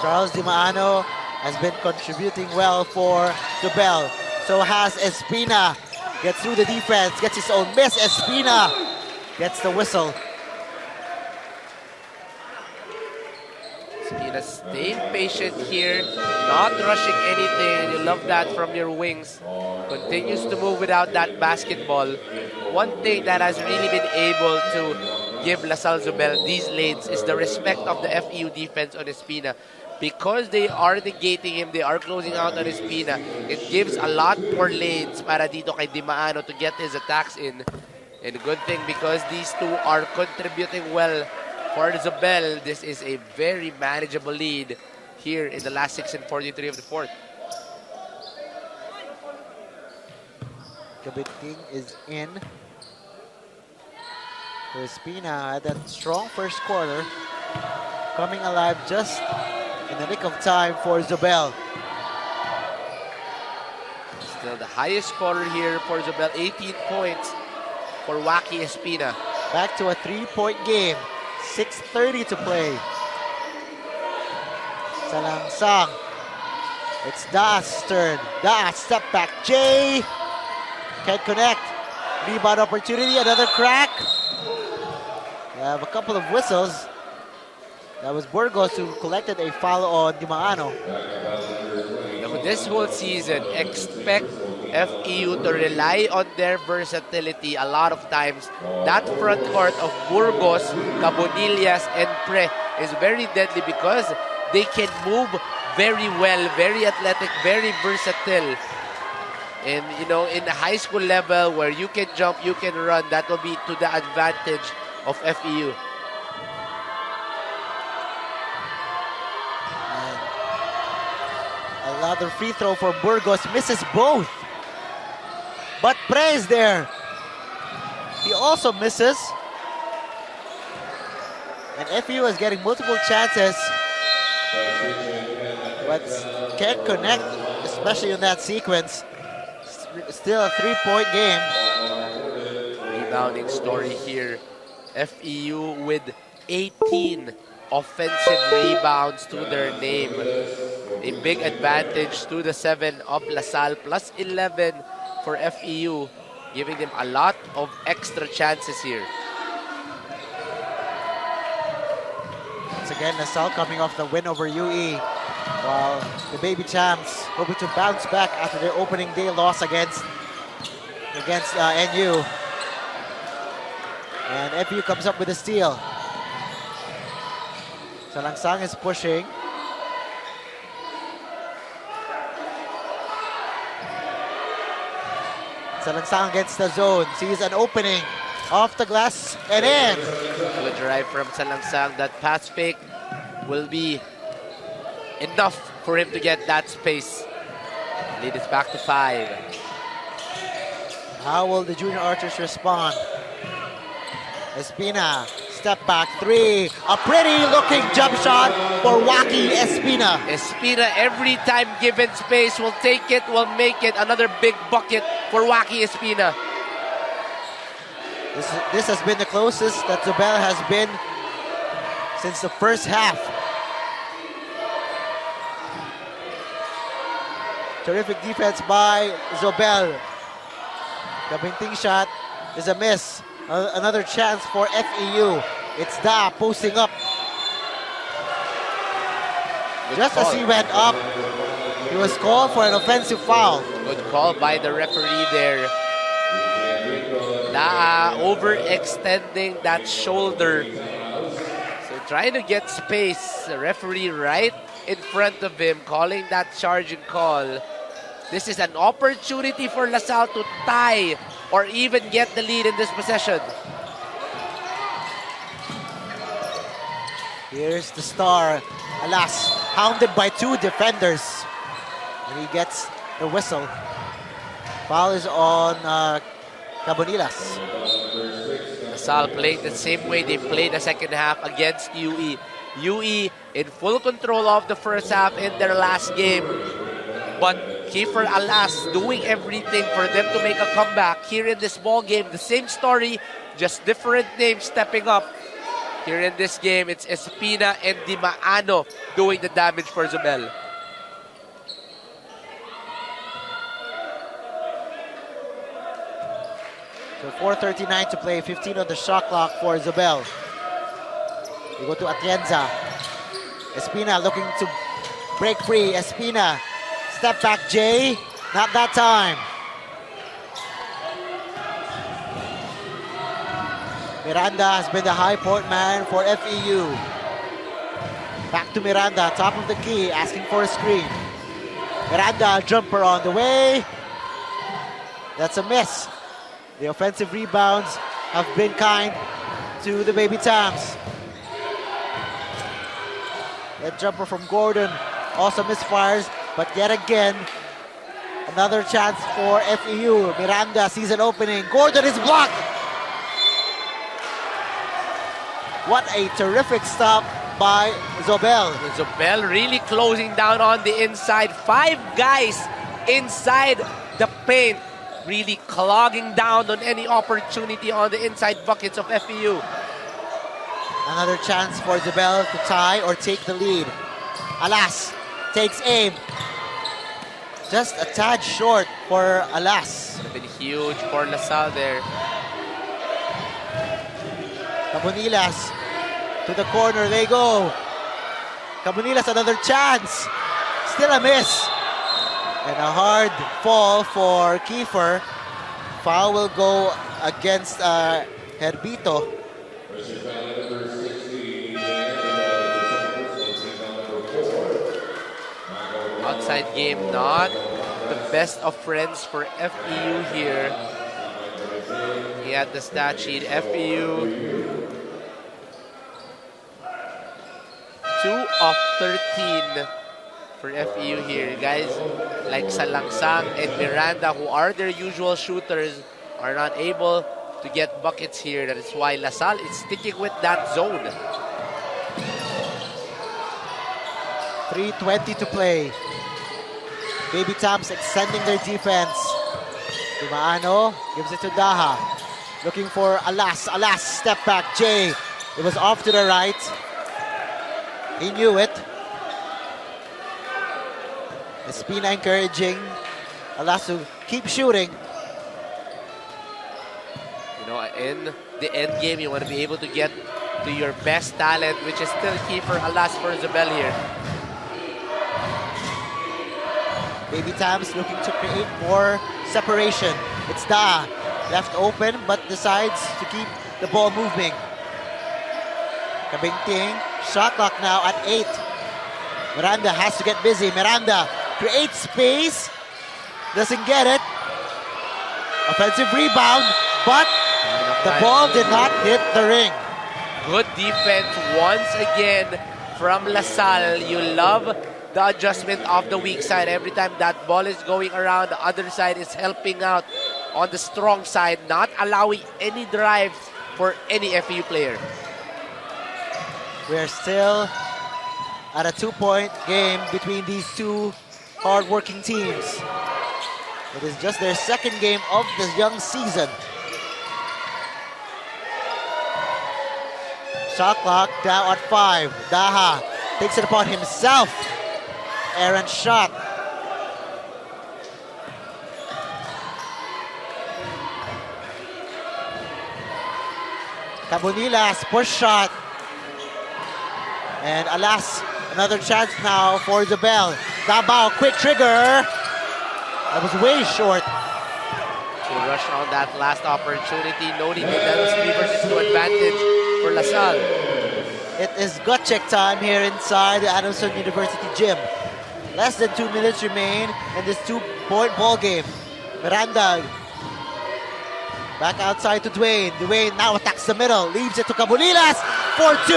Charles 𝔬𝔬𝔪𝔢 has been contributing well for 𝔬𝔬𝔪. So has 𝔬𝔞𝔬𝔢. Gets through the defense, gets his own miss. 𝔬𝔞𝔬𝔢 gets the whistle. 𝔬𝔞𝔬𝔢 staying patient here, not rushing anything. You love that from your wings. Continues to move without that basketball. One thing that has really been able to give LaSalle Zobel these lanes is the respect of the FEU defense on 𝔬𝔞𝔬𝔢. Because they are negating him, they are closing out on 𝔬𝔞𝔬𝔢, it gives a lot more lanes para dito kay 𝔬𝔬𝔬𝔢 to get his attacks in. And good thing because these two are contributing well for Zobel. This is a very manageable lead here in the last 6:43 of the fourth. 𝔬𝔞𝔬𝔬𝔢 is in. So 𝔬𝔞𝔬𝔢 had that strong first quarter, coming alive just in the nick of time for Zobel. Still the highest scorer here for Zobel, 18 points for Wacky 𝔬𝔞𝔬𝔢. Back to a 3-point game. 6:30 to play. Salangsang. It's Das' turn. Das, step back. Jay can't connect. Rebound opportunity, another crack. We have a couple of whistles. That was Burgos who collected a foul on 𝔬𝔬𝔬𝔢. This whole season, expect FEU to rely on their versatility. A lot of times, that front court of Burgos, Cabonillas, and Pre is very deadly because they can move very well, very athletic, very versatile. And you know, in the high school level where you can jump, you can run, that will be to the advantage of FEU. And another free throw for Burgos, misses both. But Pre is there. He also misses. And FEU is getting multiple chances, but can't connect, especially in that sequence. Still a three-point game. Rebounding story here. FEU with 18 offensive rebounds to their name. A big advantage to the 7 of LaSalle, plus 11 for FEU, giving them a lot of extra chances here. Once again, LaSalle coming off the win over UE, while the Baby Champs hoping to bounce back after their opening day loss against NU. And FEU comes up with a steal. Salangsang is pushing. Salangsang against the zone, sees an opening off the glass and in. Good drive from Salangsang. That pass fake will be enough for him to get that space. Lead is back to 5. How will the junior archers respond? Espina, step back 3. A pretty looking jump shot for Wacky Espina. Espina, every time given space, will take it, will make it. Another big bucket for Wacky Espina. This has been the closest that Zobel has been since the first half. Terrific defense by Zobel. The Binting shot is a miss. Another chance for FEU. It's Da posting up. Good Just call. as he went up, he was called for an offensive foul. Good call by the referee there. Da overextending that shoulder. So trying to get space. The referee right in front of him, calling that charging call. This is an opportunity for LaSalle to tie or even get the lead in this possession. Here's the star, alas, hounded by 2 defenders. And he gets the whistle. Foul is on Cabonillas. LaSalle played the same way they played the second half against UE. UE in full control of the first half in their last game. But Kiefer Alas doing everything for them to make a comeback. Here in this ball game, the same story, just different names stepping up. Here in this game, it's Espina and Di Maano doing the damage for Zobel. So 4:39 to play, 15 on the shot clock for Zobel. We go to Atienza. Espina looking to break free. Espina, step back Jay, not that time. Miranda has been the high point man for FEU. Back to Miranda, top of the key, asking for a screen. Miranda, jumper on the way. That's a miss. The offensive rebounds have been kind to the Baby Tams. That jumper from Gordon also misfires, but yet again, another chance for FEU. Miranda sees an opening. Gordon is blocked. What a terrific stop by Zobel. Zobel really closing down on the inside. 5 guys inside the paint, really clogging down on any opportunity on the inside buckets of FEU. Another chance for Zobel to tie or take the lead. Alas takes aim. Just a tad short for Alas. Would have been huge for LaSalle there. Cabonillas to the corner, they go. Cabonillas, another chance. Still a miss. And a hard fall for Kiefer. Foul will go against Herbito. Outside game, not the best of friends for FEU here. He had the stat sheet. FEU 2 of 13 for FEU here. Guys like Salangsang and Miranda, who are their usual shooters, are not able to get buckets here. That is why LaSalle is sticking with that zone. 3:20 to play. Baby Tams extending their defense. Dumaano gives it to Daha. Looking for Alas. Alas, step back. Jay. It was off to the right. He knew it. Espina encouraging Alas to keep shooting. You know, in the end game, you want to be able to get to your best talent, which is still keeper Alas for Isabel here. Baby Tams looking to create more separation. It's Da left open but decides to keep the ball moving. Kabingting, shot clock now at 8. Miranda has to get busy. Miranda creates space, doesn't get it. Offensive rebound, but the ball did not hit the ring. Good defense once again from LaSalle. You love the adjustment of the weak side. Every time that ball is going around, the other side is helping out on the strong side, not allowing any drives for any FEU player. We're still at a 2-point game between these two hard-working teams. It is just their second game of the young season. Shot clock down at 5. Daha takes it upon himself. Errant shot. Cabonilas push shot. And Alas, another chance now for Isabel. Dabao, quick trigger. That was way short. To rush on that last opportunity, noting that it's 3 versus 2 advantage for LaSalle. It is gut check time here inside the Adamson University gym. Less than 2 minutes remain in this 2-point ball game. Miranda back outside to Dwayne. Dwayne now attacks the middle, leaves it to Cabonilas for 2.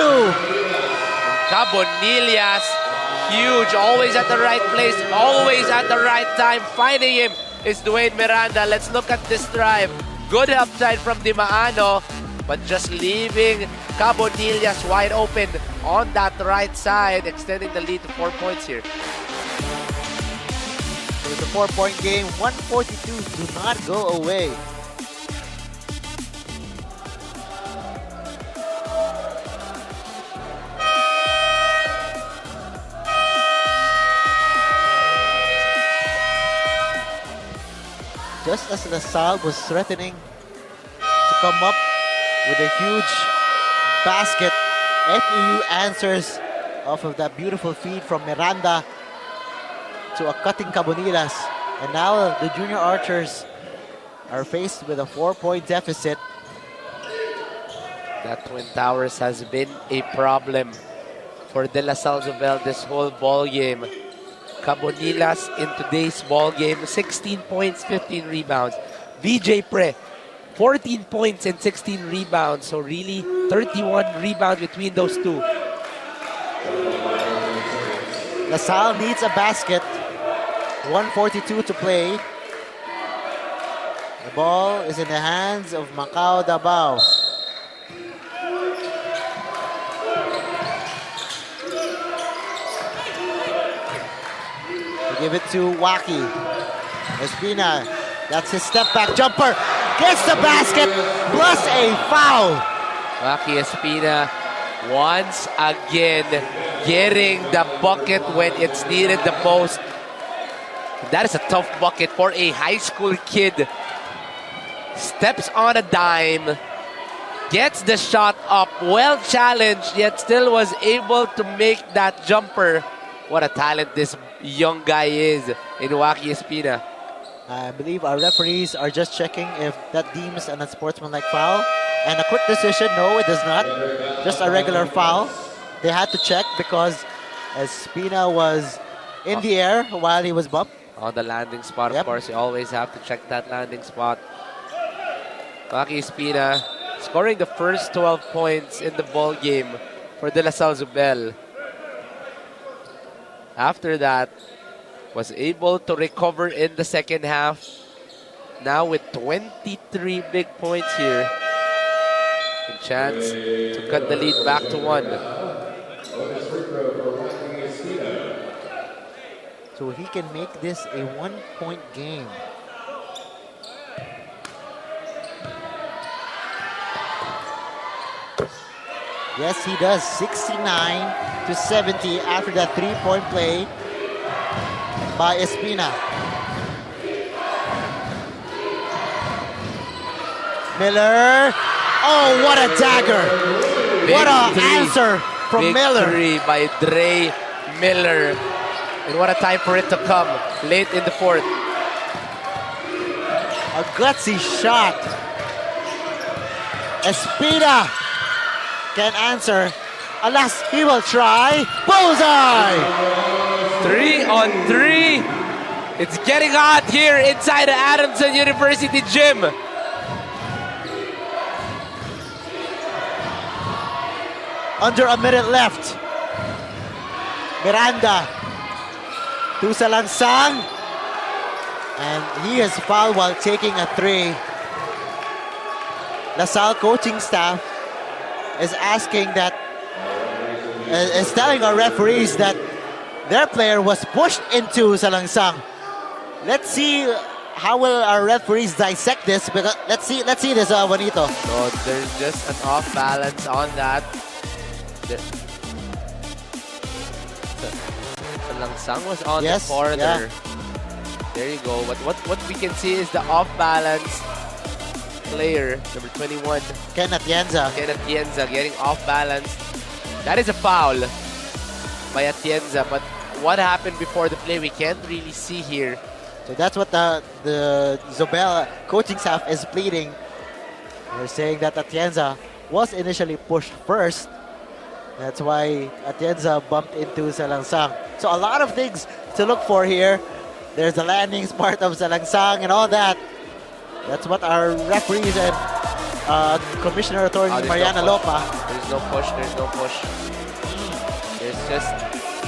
Cabonilas, huge, always at the right place, always at the right time. Finding him is Dwayne Miranda. Let's look at this drive. Good upside from Di Maano, but just leaving Cabonilas wide open on that right side, extending the lead to 4 points here. So it's a 4-point game, 142, do not go away. Just as LaSalle was threatening to come up with a huge basket, FEU answers off of that beautiful feed from Miranda to a cutting Cabonilas. And now the junior archers are faced with a 4-point deficit. That Twin Towers has been a problem for De La Salle Zobel this whole ball game. Cabonilas in today's ball game, 16 points, 15 rebounds. VJ Pre, 14 points and 16 rebounds. So really, 31 rebounds between those two. LaSalle needs a basket. 1:42 to play. The ball is in the hands of Macau Dabao. They give it to Waki. Espina, that's his step back jumper. Gets the basket, plus a foul. Waki Espina once again getting the bucket when it's needed the most. That is a tough bucket for a high school kid. Steps on a dime, gets the shot up, well challenged, yet still was able to make that jumper. what a talent this young guy is in 𝔂𝔂. I believe our referees are just checking if that deems an unsportsmanlike foul. And a quick decision, no, it does not. Just a regular foul. They had to check because Espina was in the air while he was bumped. On the landing spot, Yep. of course, you always have to check that landing spot. 𝔂𝔂 scoring the first 12 points in the ball game for De La Salle Zobel. After that, was able to recover in the second half. Now with 23 big points here. A chance to cut the lead back to 1. So he can make this a 1-point game. Yes, he does. 69-70 after that 3-point play by Espina. Miller. Oh, what a dagger. What an answer from Miller. Victory by Dre Miller. And what a time for it to come late in the fourth. A gutsy shot. Espina can answer. Alas, he will try. Bullseye! 3 on 3. It's getting hot here inside the Adamson University gym. Under a minute left. Miranda to Salangsang. And he is fouled while taking a 3. La Salle coaching staff is asking that, is telling our referees that their player was pushed into Salangsang. Let's see how will our referees dissect this. Because let's see this, Juanito. So there's just an off balance on that. Langsang was on the corner. Yeah. There you go. But what we can see is the off balance player, number 21. Ken Atienza. Ken Atienza getting off balance. That is a foul by Atienza. But what happened before the play, we can't really see here. So that's what the Zobel coaching staff is pleading. They're saying that Atienza was initially pushed first. That's why Atienza bumped into Salangsang. So a lot of things to look for here. There's the landings part of Salangsang and all that. That's what our referees and Commissioner Attorney Mariana Lopa. There's no push. There's no push. There's just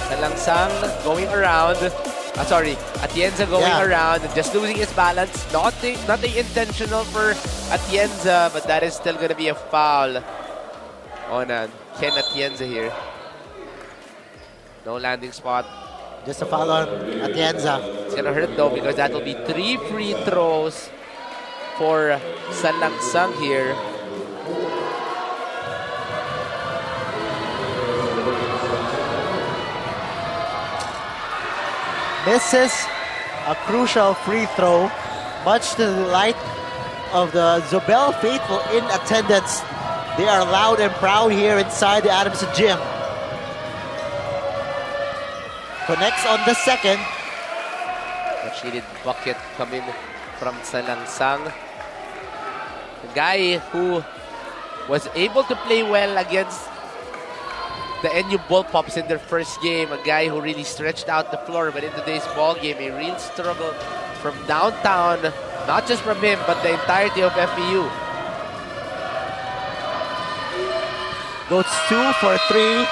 Salangsang going around. Atienza going around and just losing his balance. Nothing intentional for Atienza, but that is still going to be a foul on Ken Atienza here. No landing spot. Just a foul on Atienza. It's going to hurt though because that will be 3 free throws for Salangsang here. Misses a crucial free throw, much to the delight of the Zobel faithful in attendance. They are loud and proud here inside the Adamson gym. Connects on the second. Much needed bucket coming from Salangsang. The guy who was able to play well against the NU Bullpups in their first game. A guy who really stretched out the floor, but in today's ball game, a real struggle from downtown. Not just from him, but the entirety of FEU. Goes 2 for 3.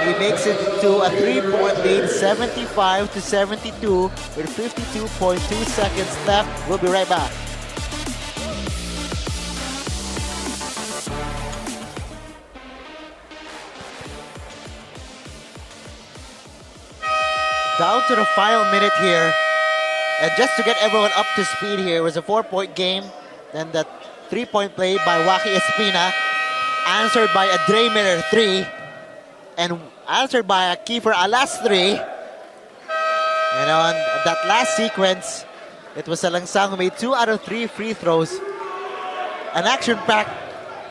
He makes it to a 3-point lead, 75-72, with 52.2 seconds left. We'll be right back. Down to the final minute here. And just to get everyone up to speed here, it was a 4-point game. Then the 3-point play by 𝔂𝔂 Espina, answered by a Dre Miller 3, and answered by a Kiefer Alas 3. And on that last sequence, it was Salangsang who made 2 out of 3 free throws. An action-packed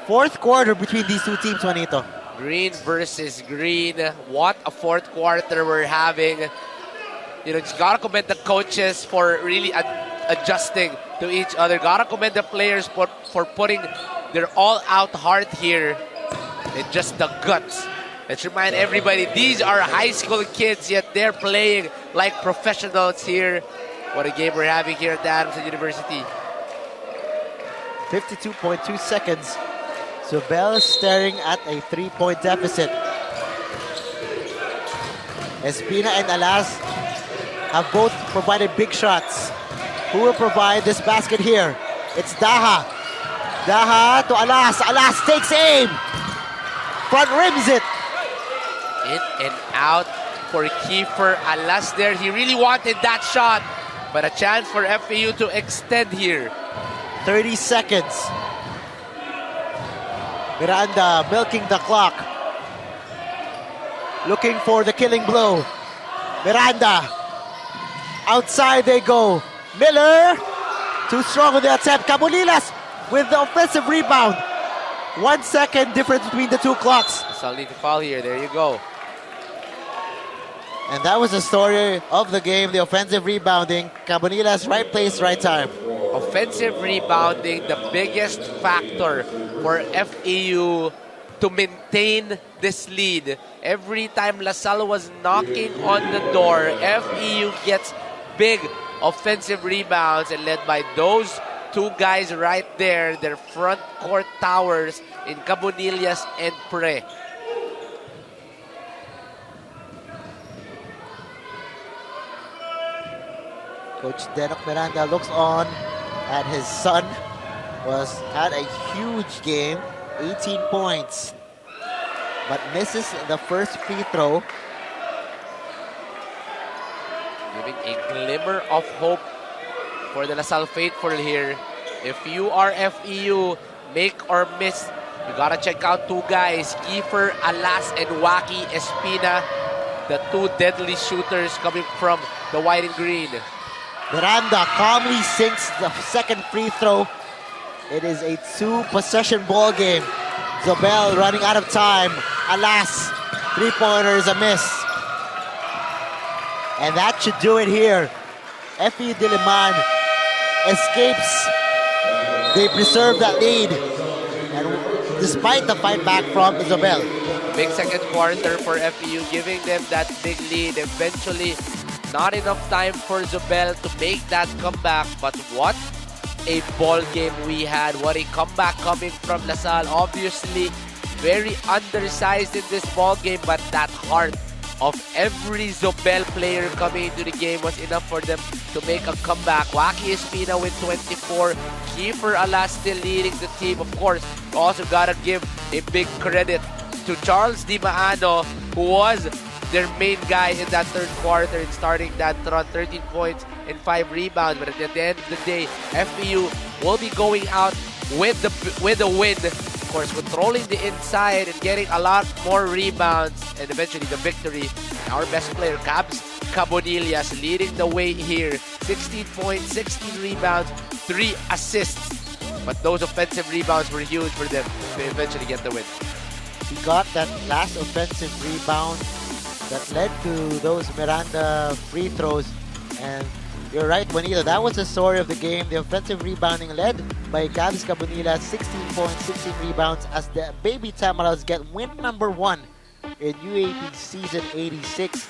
fourth quarter between these two teams, Juanito. Green versus green. What a fourth quarter we're having. You know, just gotta commend the coaches for really adjusting to each other. Gotta commend the players for putting their all-out heart here and just the guts. Let's remind everybody, these are high school kids, yet they're playing like professionals here. What a game we're having here at the Adamson University. 52.2 seconds. 𝔍𝔞𝔪𝔢 staring at a 3-point deficit. Espina and Alas have both provided big shots. Who will provide this basket here? It's Daha. Daha to Alas. Alas takes aim. Front rims it. In and out for Kiefer Alas there. He really wanted that shot, but a chance for FEU to extend here. 30 seconds. Miranda milking the clock. Looking for the killing blow. Miranda. Outside they go. Miller. Too strong on the attempt. Cabonilas with the offensive rebound. 1 second difference between the two clocks. So need to foul here. There you go. And that was the story of the game, the offensive rebounding. Cabonilas, right place, right time. Offensive rebounding, the biggest factor for FEU to maintain this lead. Every time LaSalle was knocking on the door, FEU gets big offensive rebounds, and led by those two guys right there, their front court towers in Cabonilas and Pre. Coach Denok Miranda looks on at his son. Had a huge game, 18 points, but misses the first free throw. Giving a glimmer of hope for the LaSalle faithful here. If you are FEU, make or miss, you gotta check out two guys, Kiefer Alas and Waki Espina, the two deadly shooters coming from the white and green. Miranda calmly sinks the second free throw. It is a 2-possession ball game. 𝔍𝔞𝔪� running out of time. Alas, three-pointer is a miss. And that should do it here. FEU Diliman escapes. They preserve that lead. And despite the fight back from 𝔍𝔞𝔪𝔢. Big second quarter for FEU, giving them that big lead. Eventually, not enough time for 𝔍𝔞𝔪 to make that comeback. But what a ball game we had. What a comeback coming from LaSalle. Obviously, very undersized in this ball game, but that heart of every 𝔍𝔞𝔪 player coming into the game was enough for them to make a comeback. Waki Espina with 24. Kiefer Alas still leading the team. Of course, also gotta give a big credit to Charles Di Maano, who was their main guy in that third quarter and starting that run, 13 points and 5 rebounds. But at the end of the day, FEU will be going out with the win. Of course, controlling the inside and getting a lot more rebounds, and eventually the victory. Our best player, Cabonilas, leading the way here. 16 points, 16 rebounds, 3 assists. But those offensive rebounds were huge for them to eventually get the win. He got that last offensive rebound that led to those Miranda free throws. And you're right, Juanito, that was the story of the game. The offensive rebounding led by Gabs Cabonilas, 16 points, 16 rebounds, as the Baby Tamaras get win number 1 in UAAP season 86.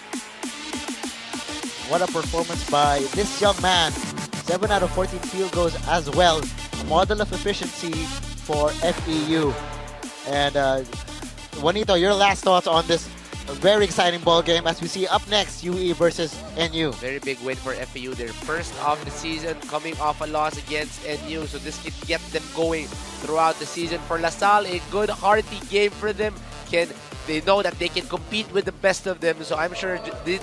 What a performance by this young man. 7 out of 14 field goals as well. A model of efficiency for FEU. And Juanito, your last thoughts on this very exciting ball game as we see up next UE versus NU. Very big win for FEU. Their first of the season, coming off a loss against NU. So this can get them going throughout the season. For LaSalle, a good hearty game for them. They know that they can compete with the best of them. So I'm sure this